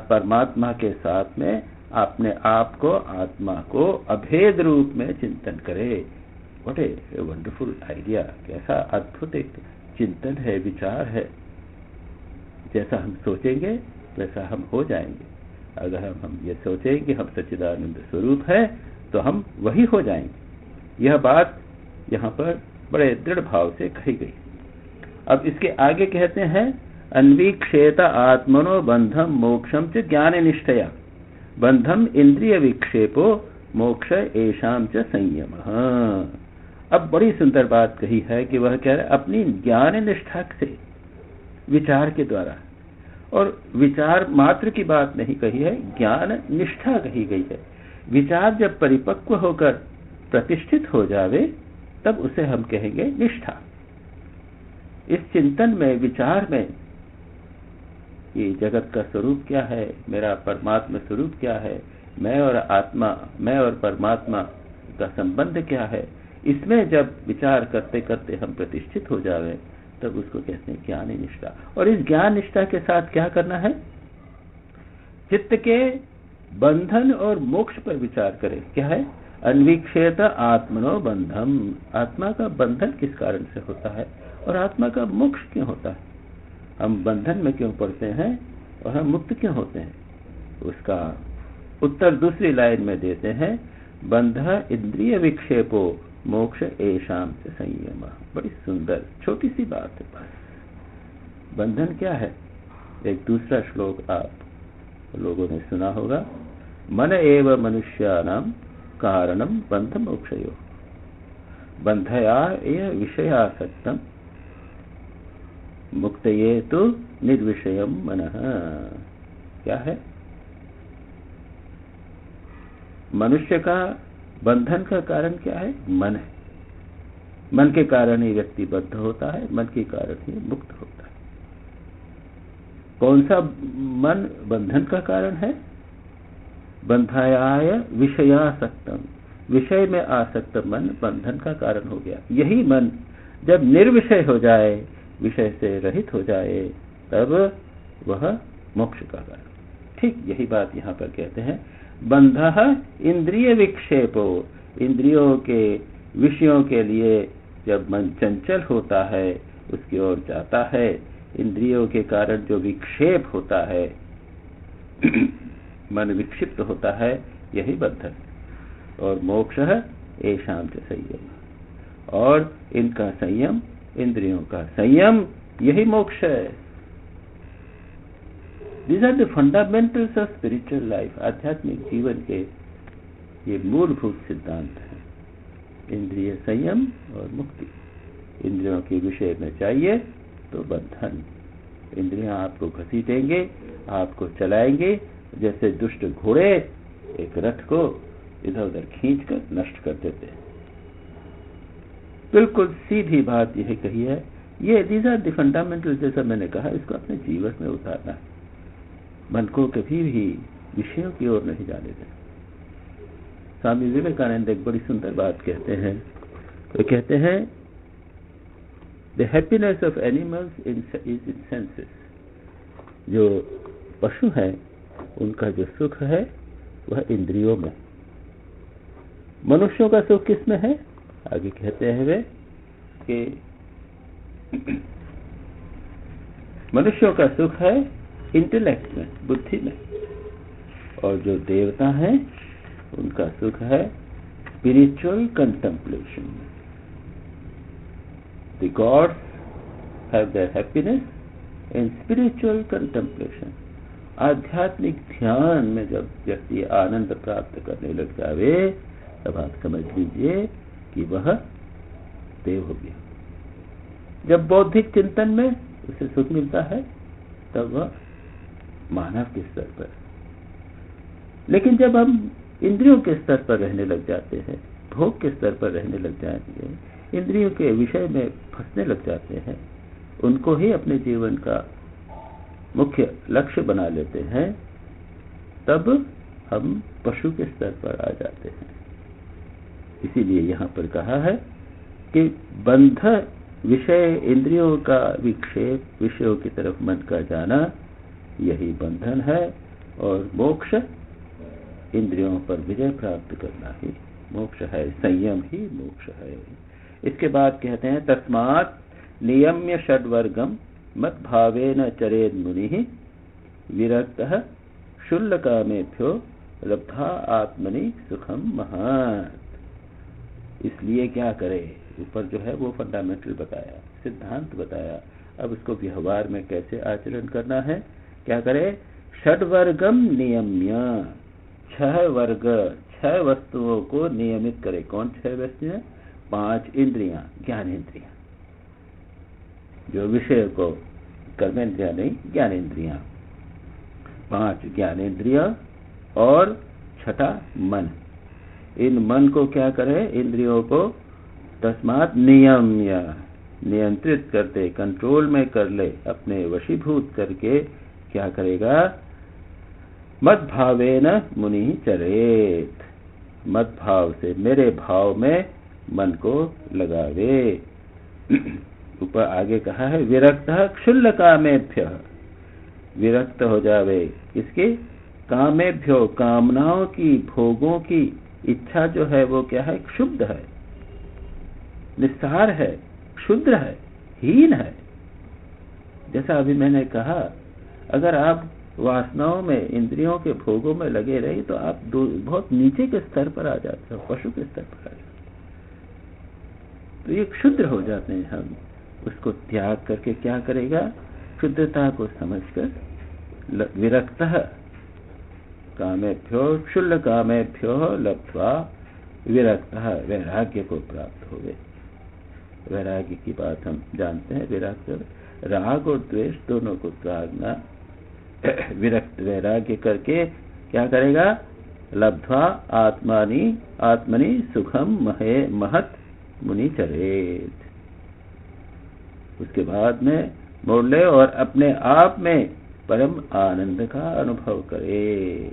परमात्मा के साथ में अपने आप को, आत्मा को अभेद रूप में चिंतन करे। What a wonderful idea! कैसा अद्भुत एक चिंतन है, विचार है। जैसा हम सोचेंगे वैसा हम हो जाएंगे। अगर हम ये सोचें कि हम सच्चिदानंद स्वरूप है, तो हम वही हो जाएंगे। यह बात यहाँ पर बड़े दृढ़ भाव से कही गई। अब इसके आगे कहते हैं अन्वीक्षेत आत्मनो बंधम मोक्षम च ज्ञान निष्ठया, बंधम इंद्रिय विक्षेपो मोक्ष एषाम च संयम। अब बड़ी सुंदर बात कही है कि वह कह रहे अपनी ज्ञान निष्ठा से, विचार के द्वारा, और विचार मात्र की बात नहीं कही है, ज्ञान निष्ठा कही गई है। विचार जब परिपक्व होकर प्रतिष्ठित हो जावे, तब उसे हम कहेंगे निष्ठा। इस चिंतन में, विचार में, ये जगत का स्वरूप क्या है, मेरा परमात्मा स्वरूप क्या है, मैं और आत्मा, मैं और परमात्मा का संबंध क्या है, इसमें जब विचार करते करते हम प्रतिष्ठित हो जावे, तब उसको कहते हैं ज्ञान निष्ठा। और इस ज्ञान निष्ठा के साथ क्या करना है? चित्त के बंधन और मोक्ष पर विचार करें। क्या है? अन्वीक्षेत आत्मनो बंधम, आत्मा का बंधन किस कारण से होता है और आत्मा का मोक्ष क्यों होता है। हम बंधन में क्यों पड़ते हैं और हम मुक्त क्यों होते हैं, उसका उत्तर दूसरी लाइन में देते हैं, बंध इंद्रिय विक्षेपो मोक्ष एषाम च संयम। बड़ी सुंदर छोटी सी बात है बस। बंधन क्या है? एक दूसरा श्लोक आप लोगों ने सुना होगा, मन एव मनुष्याणां कारणम बंध मोक्षयो बंधया एव विषयासक्तम मुक्तये तो निर्विषयम मनः। क्या है? मनुष्य का बंधन का कारण क्या है? मन है। मन के कारण ही व्यक्ति बद्ध होता है, मन के कारण ही मुक्त होता है। कौन सा मन बंधन का कारण है? बंधायाय विषयासक्तम, विषय में आसक्त मन बंधन का कारण हो गया। यही मन जब निर्विषय हो जाए, विषय से रहित हो जाए, तब वह मोक्ष का कारण। ठीक यही बात यहाँ पर कहते हैं, बंधः इंद्रिय विक्षेपो, इंद्रियों के विषयों के लिए जब मन चंचल होता है, उसकी ओर जाता है, इंद्रियों के कारण जो विक्षेप होता है मन विक्षिप्त होता है, यही बंधन। और मोक्ष है एषाम च संयम, और इनका संयम, इंद्रियों का संयम, यही मोक्ष है। These are the fundamentals of spiritual life. आध्यात्मिक जीवन के ये मूलभूत सिद्धांत हैं, इंद्रिय संयम और मुक्ति। इंद्रियों के विषय में चाहिए तो बंधन, इंद्रियां आपको घसीटेंगे, आपको चलाएंगे, जैसे दुष्ट घोड़े एक रथ को इधर उधर खींचकर नष्ट कर देते हैं। बिल्कुल सीधी बात यह कही है। ये दीज आर द फंडामेंटल, जैसा मैंने कहा, इसको अपने जीवन में उतारना है। मन को कभी भी विषयों की ओर नहीं जाने देना। स्वामी विवेकानंद एक बड़ी सुंदर बात कहते हैं। वे कहते हैं, the happiness of animals is in senses. जो पशु है उनका जो सुख है वह इंद्रियों में। मनुष्यों का सुख किस में है? आगे कहते हैं वे कि मनुष्यों का सुख है इंटेलेक्ट में, बुद्धि में, और जो देवता हैं उनका सुख है स्पिरिचुअल कंटेम्पलेशन में। The gods have their happiness in spiritual contemplation. आध्यात्मिक ध्यान में जब व्यक्ति आनंद प्राप्त करने लग जावे, तब आप समझ लीजिए कि वह देव हो गया। जब बौद्धिक चिंतन में उसे सुख मिलता है, तब वह मानव के स्तर पर। लेकिन जब हम इंद्रियों के स्तर पर रहने लग जाते हैं, भोग के स्तर पर रहने लग जाएंगे, इंद्रियों के विषय में फंसने लग जाते हैं, उनको ही अपने जीवन का मुख्य लक्ष्य बना लेते हैं, तब हम पशु के स्तर पर आ जाते हैं। इसीलिए यहाँ पर कहा है कि बंध विषय, इंद्रियों का विक्षेप, विषयों की तरफ मन का जाना, यही बंधन है, और मोक्ष इंद्रियों पर विजय प्राप्त करना ही मोक्ष है, संयम ही मोक्ष है। इसके बाद कहते हैं, तस्मात् नियम्य षड्वर्गम मत भावेन चरेद मुनि विरक्तः क्षुल्लकामेभ्यो लब्धा आत्मनि सुखम महत्। इसलिए क्या करे? ऊपर जो है वो फंडामेंटल बताया, सिद्धांत बताया, अब उसको व्यवहार में कैसे आचरण करना है। क्या करे? षड्वर्गम नियम्य, 6 वर्ग, 6 वस्तुओं को नियमित करे। कौन 6 वस्तुएं? 5 इंद्रियां, ज्ञानेन्द्रियां, जो विषय को, कर्मेंद्रिया नहीं, ज्ञानेन्द्रियां, 5 ज्ञानेन्द्रिया, और 6ठा मन। इन मन को क्या करे? इंद्रियों को तस्मात् नियम्य, नियंत्रित करते, कंट्रोल में कर ले, अपने वशीभूत करके क्या करेगा? मद भावेन मुनि चरेत, मद भाव से, मेरे भाव में मन को लगावे। ऊपर आगे कहा है, विरक्तः क्षुल्लकामेभ्य, विरक्त हो जावे, किसके? कामेभ्यो, कामनाओं की, भोगों की इच्छा जो है वो क्या है? क्षुब्ध है, निस्सार है, क्षुद्र है, हीन है। जैसा अभी मैंने कहा, अगर आप वासनाओं में, इंद्रियों के भोगों में लगे रहे तो आप बहुत नीचे के स्तर पर आ जाते हो, पशु के स्तर पर आ जाते हो। तो ये क्षुद्र हो जाते हैं हम। उसको त्याग करके क्या करेगा? शुद्धता को समझकर विरक्तः कामेभ्यो क्षुल्ल कामेभ्यो लब्ध्वा विरक्तः, वैराग्य को प्राप्त हो गए। वैराग्य की बात हम जानते हैं। राग और द्वेष दोनों को त्यागना, विरक्त वैराग्य करके क्या करेगा? लब्ध्वा आत्मनि सुखम महत मुनि चरेत। उसके बाद में मोड़ ले और अपने आप में परम आनंद का अनुभव करे।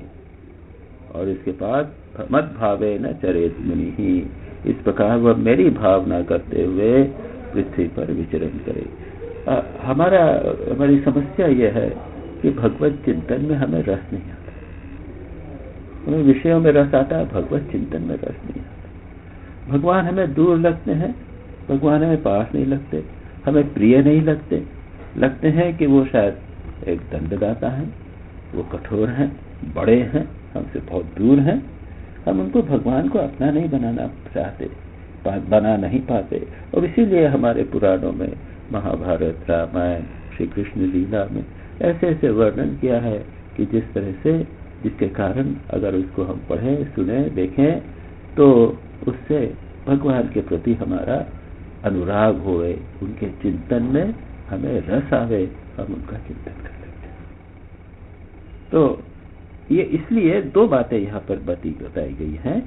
और इसके बाद मत भावे न चरेत मुनि ही, इस प्रकार वह मेरी भावना करते हुए पृथ्वी पर विचरण करे। हमारी समस्या यह है कि भगवत चिंतन में हमें रस नहीं आता। हमें विषयों में रस आता है, भगवत चिंतन में रस नहीं आता। भगवान हमें दूर लगते हैं, भगवान हमें पास नहीं लगते, हमें प्रिय नहीं लगते हैं कि वो शायद एक दंडदाता है, वो कठोर हैं, बड़े हैं, हमसे बहुत दूर हैं। हम उनको भगवान को अपना नहीं बनाना चाहते, बना नहीं पाते। और इसीलिए हमारे पुराणों में, महाभारत, रामायण, श्री कृष्ण लीला में ऐसे ऐसे वर्णन किया है कि जिस तरह से, जिसके कारण अगर उसको हम पढ़ें, सुने, देखें तो उससे भगवान के प्रति हमारा अनुराग होए, उनके चिंतन में हमें रस आवे, हम उनका चिंतन कर सकते हैं। तो ये इसलिए दो बातें यहाँ पर बताई गई हैं।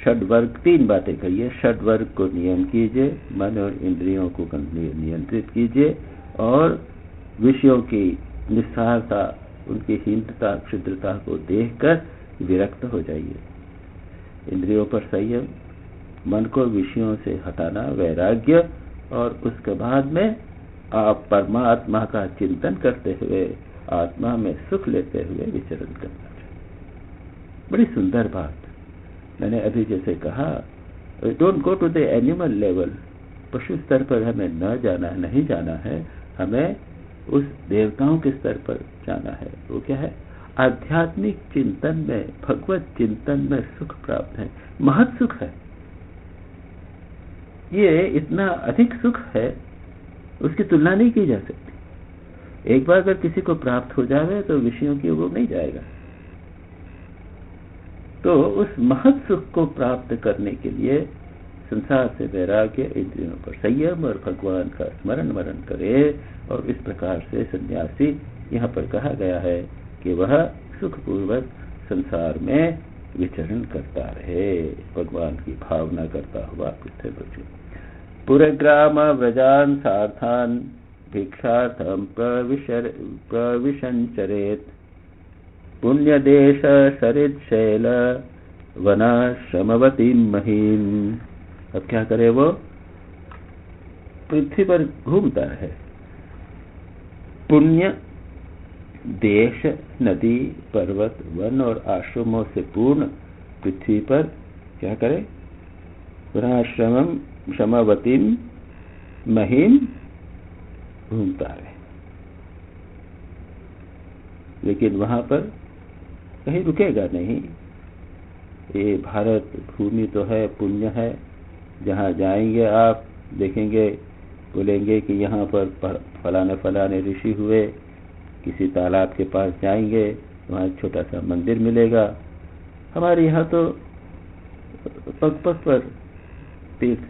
षड्वर्ग, तीन बातें कही है। षड्वर्ग को नियम कीजिए, मन और इंद्रियों को नियंत्रित कीजिए, और विषयों की निस्सारता, उनकी हीनता, क्षुद्रता को देखकर विरक्त हो जाइए। इंद्रियों पर संयम, मन को विषयों से हटाना, वैराग्य, और उसके बाद में आप परमात्मा का चिंतन करते हुए, आत्मा में सुख लेते हुए विचरण करना चाहिए। बड़ी सुंदर बात। मैंने अभी जैसे कहा, don't go to the animal level. पशु स्तर पर हमें न जाना, नहीं जाना है, हमें उस देवताओं के स्तर पर जाना है। वो क्या है? आध्यात्मिक चिंतन में, भगवत चिंतन में सुख प्राप्त है, महत सुख है। ये इतना अधिक सुख है, उसकी तुलना नहीं की जा सकती। एक बार अगर किसी को प्राप्त हो जाए तो विषयों की ओर नहीं जाएगा। तो उस महत सुख को प्राप्त करने के लिए संसार से वैराग्य, इंद्रियों पर संयम और भगवान का स्मरण मरण करे। और इस प्रकार से सन्यासी, यहाँ पर कहा गया है कि वह सुखपूर्वक संसार में विचरण करता रहे, भगवान की भावना करता हुआ पृथ्वी पर। पुरग्राम व्रजान सार्थान भिक्षार्थम प्रविशंचरेत, पुण्य देश सरित शैल वना श्रमवती महीम। अब क्या करे? वो पृथ्वी पर घूमता है, पुण्य देश, नदी, पर्वत, वन और आश्रमों से पूर्ण पृथ्वी पर क्या करे? वनाश्रमम क्षमावती महीम घूमता है। लेकिन वहां पर कहीं रुकेगा नहीं। ये भारत भूमि तो है, पुण्य है। जहाँ जाएंगे आप देखेंगे, बोलेंगे कि यहाँ पर फलाने फलाने ऋषि हुए। किसी तालाब के पास जाएंगे, वहाँ एक छोटा सा मंदिर मिलेगा। हमारे यहाँ तो पग पग पर तीर्थ।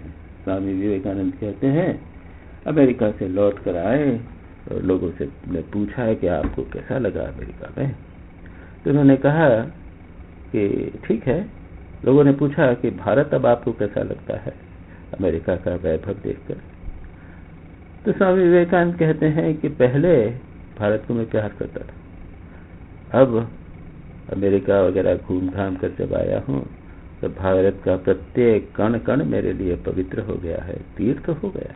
स्वामी विवेकानंद कहते हैं, अमेरिका से लौट कर आए और लोगों से पूछा है कि आपको कैसा लगा अमेरिका में। तो उन्होंने कहा कि ठीक है। लोगों ने पूछा कि भारत अब आपको कैसा लगता है अमेरिका का वैभव देखकर। तो स्वामी विवेकानंद कहते हैं कि पहले भारत को मैं प्यार करता था, अब अमेरिका वगैरह घूम घाम कर जब आया हूँ तो भारत का प्रत्येक कण कण मेरे लिए पवित्र हो गया है, तीर्थ हो गया।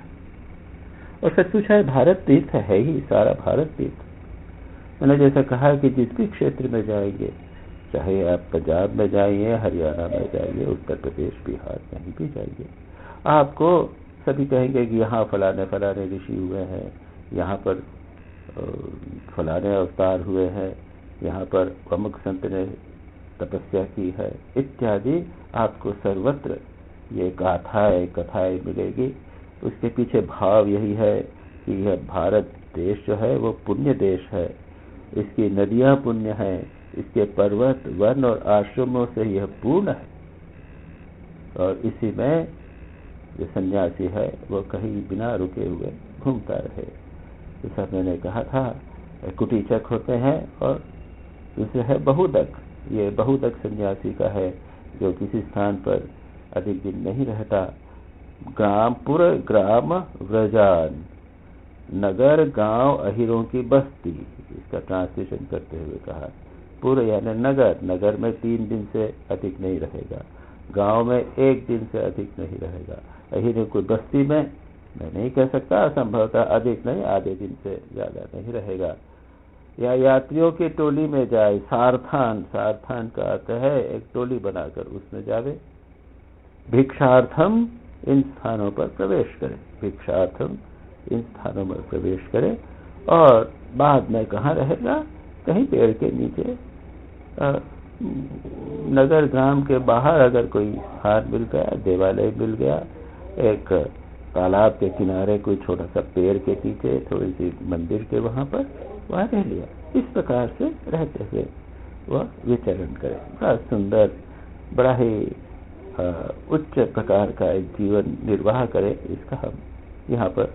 और सच पूछा है, भारत तीर्थ है ही, सारा भारत तीर्थ। मैंने जैसा कहा कि जिस भी क्षेत्र में जाएंगे, चाहे आप पंजाब में जाइए, हरियाणा में जाइए, उत्तर प्रदेश, बिहार कहीं भी जाइए, आपको सभी कहेंगे कि यहाँ फलाने फलाने ऋषि हुए हैं, यहाँ पर फलाने अवतार हुए हैं, यहाँ पर अमुक संत ने तपस्या की है इत्यादि आपको सर्वत्र ये कथाएं मिलेगी। उसके पीछे भाव यही है कि यह भारत देश जो है वो पुण्य देश है, इसकी नदियां पुण्य है, इसके पर्वत वन और आश्रमों से यह पूर्ण है, और इसी में जो सन्यासी है वो कहीं बिना रुके हुए घूमता रहे। जैसा मैंने कहा था, कुटीचक होते हैं और दूसरे है बहुदक। ये बहुदक सन्यासी का है जो किसी स्थान पर अधिक दिन नहीं रहता। ग्राम व्रजान, नगर गांव अहिरों की बस्ती, इसका ट्रांसलेशन करते हुए कहा। पूरे यानी नगर में 3 दिन से अधिक नहीं रहेगा, गांव में 1 दिन से अधिक नहीं रहेगा, अहिरों की बस्ती में मैं नहीं कह सकता, असंभवतः अधिक नहीं, आधे दिन से ज्यादा नहीं रहेगा। या यात्रियों की टोली में जाए, सारथान का अर्थ है एक टोली बनाकर उसमें जावे। भिक्षार्थम इन स्थानों पर प्रवेश करे, भिक्षार्थम इन स्थानों में प्रवेश करे, और बाद में कहाँ रहेगा, कहीं पेड़ के नीचे, नगर ग्राम के बाहर अगर कोई स्थान मिल गया, देवालय मिल गया, एक तालाब के किनारे कोई छोटा सा पेड़ के नीचे, थोड़ी सी मंदिर के वहां रह लिया। इस प्रकार से रहते हुए वह विचरण करे। बड़ा सुंदर, बड़ा ही उच्च प्रकार का एक जीवन निर्वाह करे, इसका हम यहाँ पर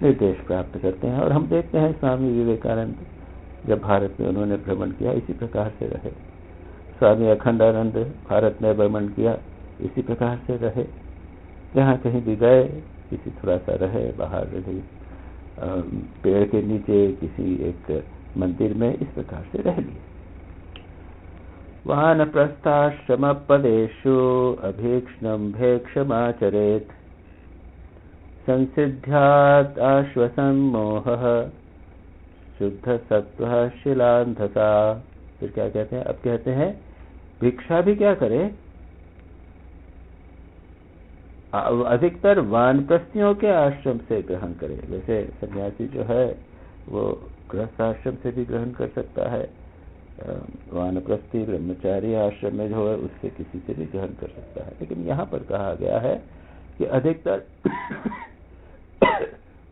निर्देश प्राप्त करते हैं। और हम देखते हैं स्वामी विवेकानंद जब भारत में उन्होंने भ्रमण किया, इसी प्रकार से रहे। स्वामी अखंडानंद भारत में भ्रमण किया, इसी प्रकार से रहे। जहाँ कहीं भी गए, किसी थोड़ा सा रहे, बाहर रहे, पेड़ के नीचे, किसी एक मंदिर में, इस प्रकार से रह लिए। वानप्रस्थाश्रम पदेषु अभीक्ष्णं भेक्षमाचरेत्, संसिद्ध्यात् आश्वसन्मोहः शुद्ध सत्वः शिलान्धसा। फिर क्या कहते हैं, अब कहते हैं भिक्षा भी क्या करे, अधिकतर वानप्रस्थियों के आश्रम से ग्रहण करे। वैसे सन्यासी जो है वो गृहस्थ आश्रम से भी ग्रहण कर सकता है, वानप्रस्थी ब्रह्मचारी आश्रम में जो है उससे किसी से भी ग्रहण कर सकता है, लेकिन यहाँ पर कहा गया है कि अधिकतर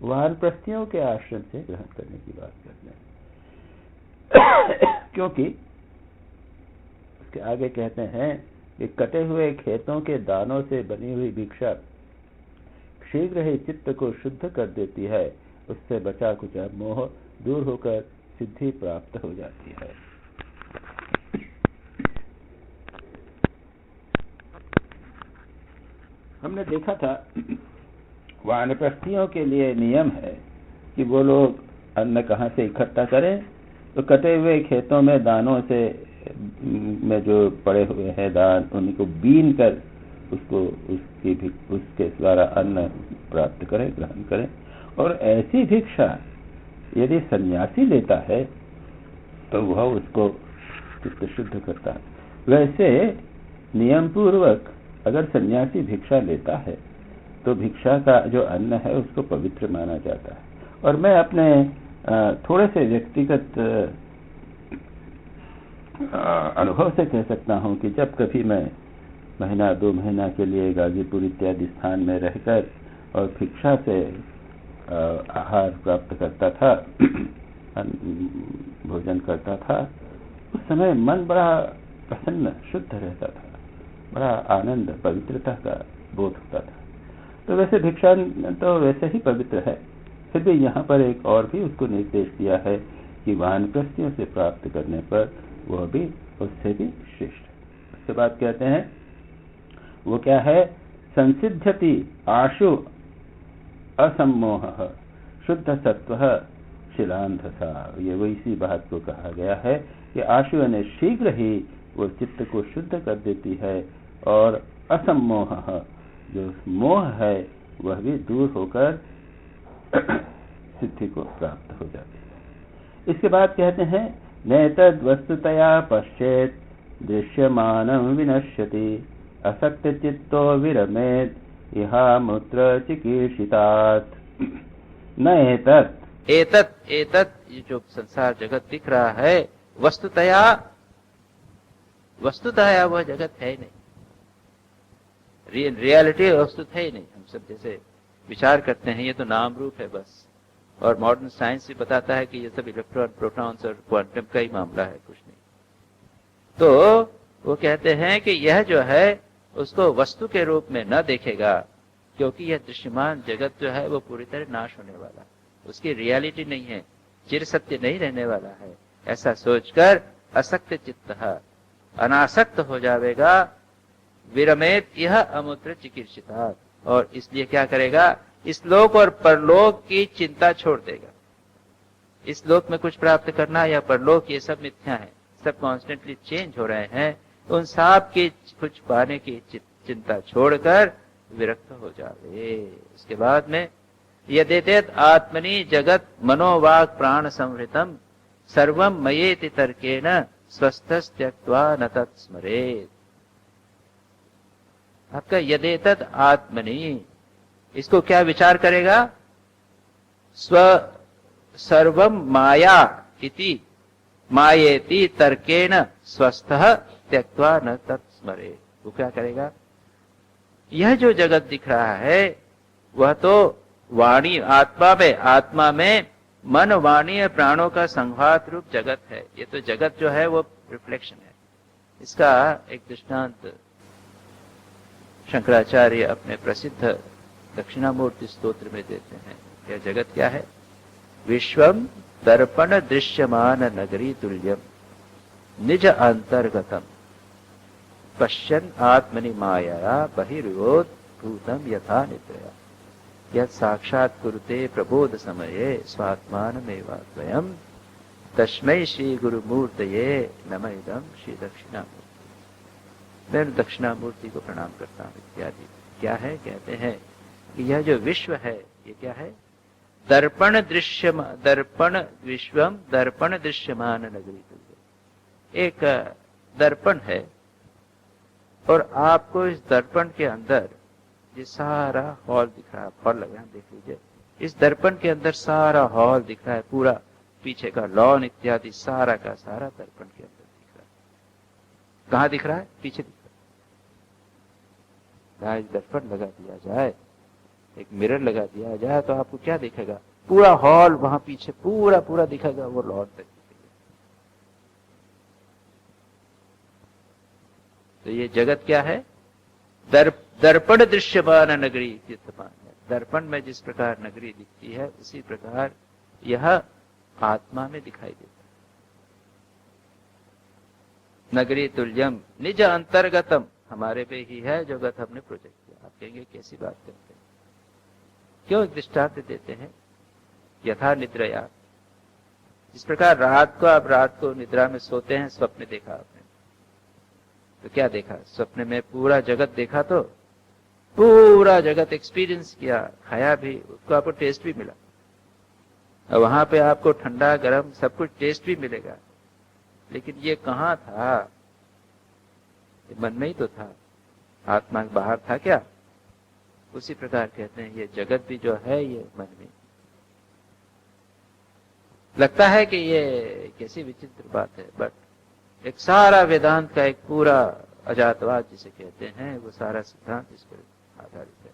वानप्रस्थियों के आश्रम से ग्रहण करने की बात करते हैं। क्योंकि उसके आगे कहते हैं कि कटे हुए खेतों के दानों से बनी हुई भिक्षा शीघ्र ही चित्त को शुद्ध कर देती है, उससे बचा कुचा मोह दूर होकर सिद्धि प्राप्त हो जाती है। हमने देखा था वानप्रस्थियों के लिए नियम है कि वो लोग अन्न कहाँ से इकट्ठा करें, तो कटे हुए खेतों में दानों से में जो पड़े हुए हैं दान, उनको बीन कर उसके द्वारा अन्न प्राप्त करें, ग्रहण करें। और ऐसी भिक्षा यदि सन्यासी लेता है तो वह उसको चित्त शुद्ध करता है। वैसे नियम पूर्वक अगर सन्यासी भिक्षा लेता है तो भिक्षा का जो अन्न है उसको पवित्र माना जाता है। और मैं अपने थोड़े से व्यक्तिगत अनुभव से कह सकता हूं कि जब कभी मैं महीना 2 महीना के लिए गाजीपुर इत्यादि स्थान में रहकर और भिक्षा से आहार प्राप्त करता था, भोजन करता था, उस समय मन बड़ा प्रसन्न शुद्ध रहता था, बड़ा आनंद पवित्रता का बोध होता था। तो वैसे भिक्षा तो वैसे ही पवित्र है, फिर भी यहाँ पर एक और भी उसको निर्देश दिया है कि वानप्रस्थियों से प्राप्त करने पर वह भी उससे भी श्रेष्ठ। उसके बाद कहते हैं वो क्या है, संसिद्ध्यति आशु असम्मोह शुद्ध सत्व शिलान्धसा। ये वो इसी बात को कहा गया है कि आशु ने शीघ्र ही वो चित्त को शुद्ध कर देती है, और असम्मोह जो मोह है वह भी दूर होकर सिद्धि को प्राप्त हो जाती है। इसके बाद कहते हैं नैतद् वस्तुतया पश्चेत् दृश्यमानं विनश्यति, असक्त चित्तो विरमेत् इहा मूत्र चिकीर्षितात्। न एतत् एतत् ये जो संसार जगत दिख रहा है वस्तुतः वह जगत है ही नहीं, रियलिटी वस्तुतः ही नहीं। हम सब जैसे विचार करते हैं ये तो नाम रूप है बस, और मॉडर्न साइंस भी बताता है कि ये सब इलेक्ट्रॉन, प्रोटॉन्स और क्वांटम का ही मामला है, कुछ नहीं। तो वो कहते हैं कि यह जो है उसको वस्तु के रूप में न देखेगा, क्योंकि यह दृश्यमान जगत जो है वो पूरी तरह नाश होने वाला, उसकी रियलिटी नहीं है, चिर सत्य नहीं रहने वाला है। ऐसा सोचकर असक्त चित्त अनासक्त हो जाएगा, विरमेत यह अमूत्र चिकित्सिता, और इसलिए क्या करेगा, इस लोक और परलोक की चिंता छोड़ देगा। इस लोक में कुछ प्राप्त करना या परलोक, ये सब मिथ्या है, सब कॉन्स्टेंटली चेंज हो रहे हैं। उन सब की कुछ पाने की चिंता छोड़कर विरक्त हो जावे। उसके बाद में यदेतेत आत्मनि जगत मनोवाक प्राण संवृतम सर्वम मयेति तर्केण स्वस्थस्त्यक्त्वा न तत्स्मरेत्। आपका यदेतत आत्मनि, इसको क्या विचार करेगा, स्व सर्वम माया इति मायेति तर्केण स्वस्थः त्यक्त्वा न तत्स्मरेत्। वो क्या करेगा, यह जो जगत दिख रहा है वह तो वाणी आत्मा में मन वाणी और प्राणों का संघात रूप जगत है। ये तो जगत जो है वो रिफ्लेक्शन है। इसका एक दृष्टांत शंकराचार्य अपने प्रसिद्ध दक्षिणामूर्ति स्तोत्र में देते हैं। यह जगत क्या है, विश्वम दर्पण दृश्यमान नगरी तुल्यम निज अंतर्गतम पश्यन् आत्मनि माया बहिर्योत भूतम यथा निद्रया यत् साक्षात् कुरुते प्रबोध समये स्वात्मानमेवाद्वयम् तस्मै श्री गुरुमूर्तये नमः इदं श्री दक्षिणामूर्ति। मैं दक्षिणामूर्ति को प्रणाम करता हूँ इत्यादि। क्या है, कहते हैं कि यह जो विश्व है ये क्या है, दर्पण विश्वम दर्पण दृश्यमान नगरी तुल्य। एक दर्पण है और आपको इस दर्पण के अंदर ये सारा हॉल दिख रहा है, हॉल लगा है, देख लीजिए। इस दर्पण के अंदर सारा हॉल दिख रहा है, पूरा पीछे का लॉन इत्यादि सारा का सारा दर्पण के अंदर दिख रहा है। कहाँ दिख रहा है, पीछे दिख रहा है। दर्पण लगा दिया जाए, एक मिरर लगा दिया जाए तो आपको क्या दिखेगा, पूरा हॉल वहां पीछे पूरा पूरा दिखेगा, वो लॉन तक दिखेगा। तो ये जगत क्या है, दर्पण दृश्यमान नगरी विद्यमान है। दर्पण में जिस प्रकार नगरी दिखती है उसी प्रकार यह आत्मा में दिखाई देता है। नगरी तुल्यम निज अंतर्गतम, हमारे पे ही है जो गत हमने प्रोजेक्ट किया। आप कहेंगे कैसी बात करते हैं, क्यों दृष्टांत देते हैं, यथा निद्रया, जिस प्रकार रात को निद्रा में सोते हैं, स्वप्न देखा आपने तो क्या देखा, स्वप्न में पूरा जगत देखा, तो पूरा जगत एक्सपीरियंस किया, खाया भी, उसको आपको टेस्ट भी मिला, और वहां पे आपको ठंडा गर्म सब कुछ टेस्ट भी मिलेगा। लेकिन ये कहाँ था, ये मन में ही तो था, आत्मा बाहर था क्या। उसी प्रकार कहते हैं ये जगत भी जो है ये मन में। लगता है कि ये कैसी विचित्र बात है, बट एक सारा वेदांत का एक पूरा अजातवाद जिसे कहते हैं वो सारा सिद्धांत इस पर आधारित है।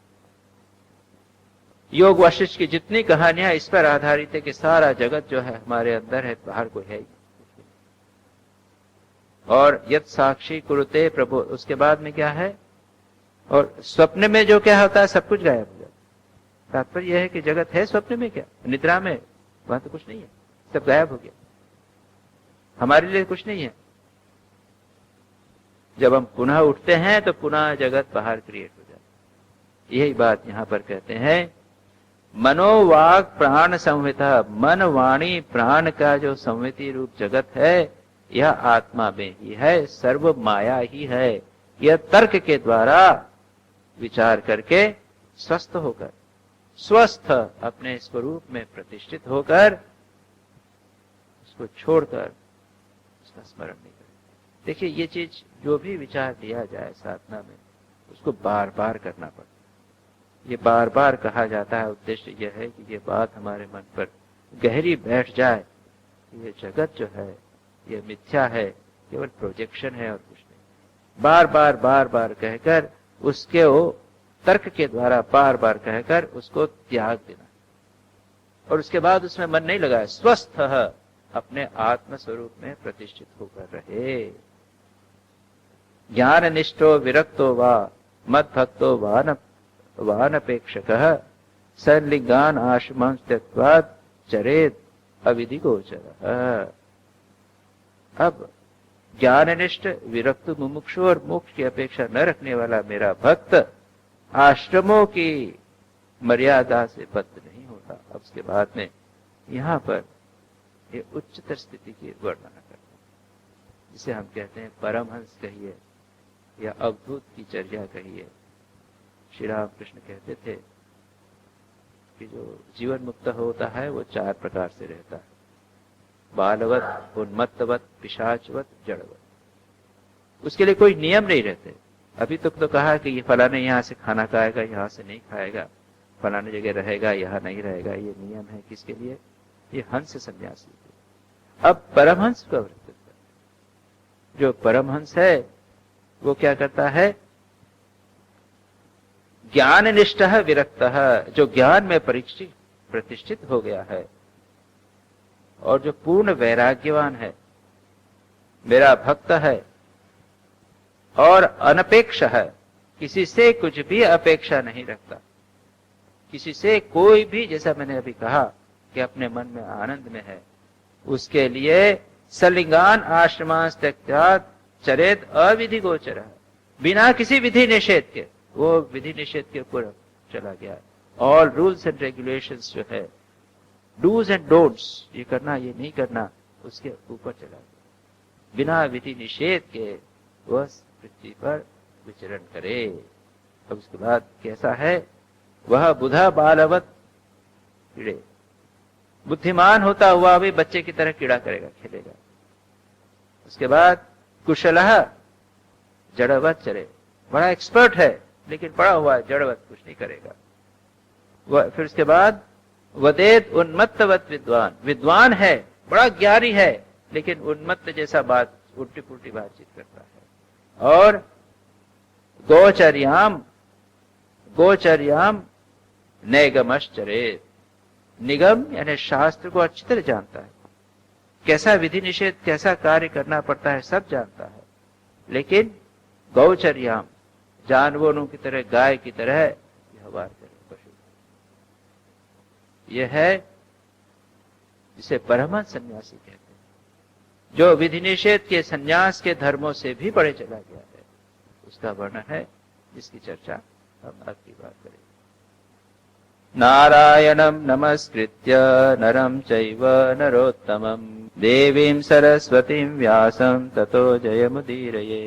योग वशिष्ठ की जितनी कहानियां इस पर आधारित है कि सारा जगत जो है हमारे अंदर है, बाहर को है ही। और यत् साक्षी कुरुते प्रभु, उसके बाद में क्या है, और स्वप्न में जो क्या होता है सब कुछ गायब हो जाता है। तात्पर्य यह है कि जगत है स्वप्न में क्या, निद्रा में वहां तो कुछ नहीं है, सब गायब हो गया, हमारे लिए कुछ नहीं है। जब हम पुनः उठते हैं तो पुनः जगत बाहर क्रिएट हो जाता है। यही बात यहां पर कहते हैं, मनोवाक प्राण संहिता, मन वाणी प्राण का जो संहिति रूप जगत है यह आत्मा में ही है, सर्व माया ही है। यह तर्क के द्वारा विचार करके स्वस्थ होकर, स्वस्थ अपने स्वरूप में प्रतिष्ठित होकर उसको छोड़कर उसका स्मरण नहीं करें। देखिए ये चीज जो भी विचार दिया जाए साधना में उसको बार बार करना पड़ता है। ये बार बार कहा जाता है, उद्देश्य यह है कि ये बात हमारे मन पर गहरी बैठ जाए। ये जगत जो है ये मिथ्या है, केवल प्रोजेक्शन है और कुछ नहीं। बार बार कहकर उसके वो तर्क के द्वारा बार बार कहकर उसको त्याग देना, और उसके बाद उसमें मन नहीं लगाए, स्वस्थ अपने आत्म स्वरूप में प्रतिष्ठित होकर रहे। ज्ञान निष्ठो विरक्तो वा मद भक्तो वानपेक्षकः संलिंगान आश्रमं त्यक्त्वा चरेत अविधि गोचरः। अब ज्ञाननिष्ठ विरक्त मुमुक्षु और मोक्ष की अपेक्षा न रखने वाला मेरा भक्त आश्रमों की मर्यादा से बद्ध नहीं होता। अब उसके बाद में यहां पर ये उच्चतर स्थिति की वर्णना करते हैं, जिसे हम कहते हैं परमहंस कहिए या अवधूत की चर्या कहिए। श्री रामकृष्ण कहते थे कि जो जीवन मुक्त होता है वो 4 प्रकार से रहता है, बालवत, उन्मत्तवत, पिशाचवत, जड़वत। उसके लिए कोई नियम नहीं रहते। अभी तक तो कहा कि ये फलाने यहाँ से खाना खाएगा, यहाँ से नहीं खाएगा, फलाने जगह रहेगा, यहाँ नहीं रहेगा, ये नियम है किसके लिए? ये हंस सन्यासी। अब परमहंस का वृत्त, जो परमहंस है वो क्या करता है? ज्ञान निष्ठ विरक्त, जो ज्ञान में प्रतिष्ठित हो गया है और जो पूर्ण वैराग्यवान है, मेरा भक्त है और अनपेक्ष है, किसी से कुछ भी अपेक्षा नहीं रखता, किसी से कोई भी, जैसा मैंने अभी कहा कि अपने मन में आनंद में है, उसके लिए सलिंगान आश्रमांस त्यक्त्वा चरेत अविधि गोचर, बिना किसी विधि निषेध के, वो विधि निषेध के ऊपर चला गया। ऑल रूल्स एंड रेगुलेशंस जो है, डूज एंड डोंट्स, ये करना ये नहीं करना, उसके ऊपर चला गया। बिना विधि निषेध के वह पृथ्वी पर विचरण करे। अब उसके बाद कैसा है? वह बुधा बालवत कीड़े, बुद्धिमान होता हुआ भी बच्चे की तरह कीड़ा करेगा, खेलेगा। उसके बाद कुशलः जड़वत चरे, बड़ा एक्सपर्ट है लेकिन पड़ा हुआ है, जड़वत, कुछ नहीं करेगा। वह फिर उसके बाद वदेत उन्मत्तवत विद्वान, विद्वान है, बड़ा ज्ञानी है, लेकिन उन्मत्त जैसा बात, उल्टी पुल्टी बातचीत करता है। और गोचर्याम नैगमश्चरेत, निगम यानी शास्त्र को अच्छी तरह जानता है, कैसा विधि निषेध, कैसा कार्य करना पड़ता है, सब जानता है, लेकिन गौचर्याम, जानवरों की तरह, गाय की तरह व्यवहार करे, पशु। यह है जिसे परमहंस सन्यासी कहते हैं, जो विधि निषेध के सन्यास के धर्मों से भी बड़े चला गया है। उसका वर्णन है, जिसकी चर्चा हम अगली बार करेंगे। नारायणं नमस्कृत्य नरं चैव नरोत्तमं देवीं सरस्वतीं व्यासं ततो जयमुदीरये।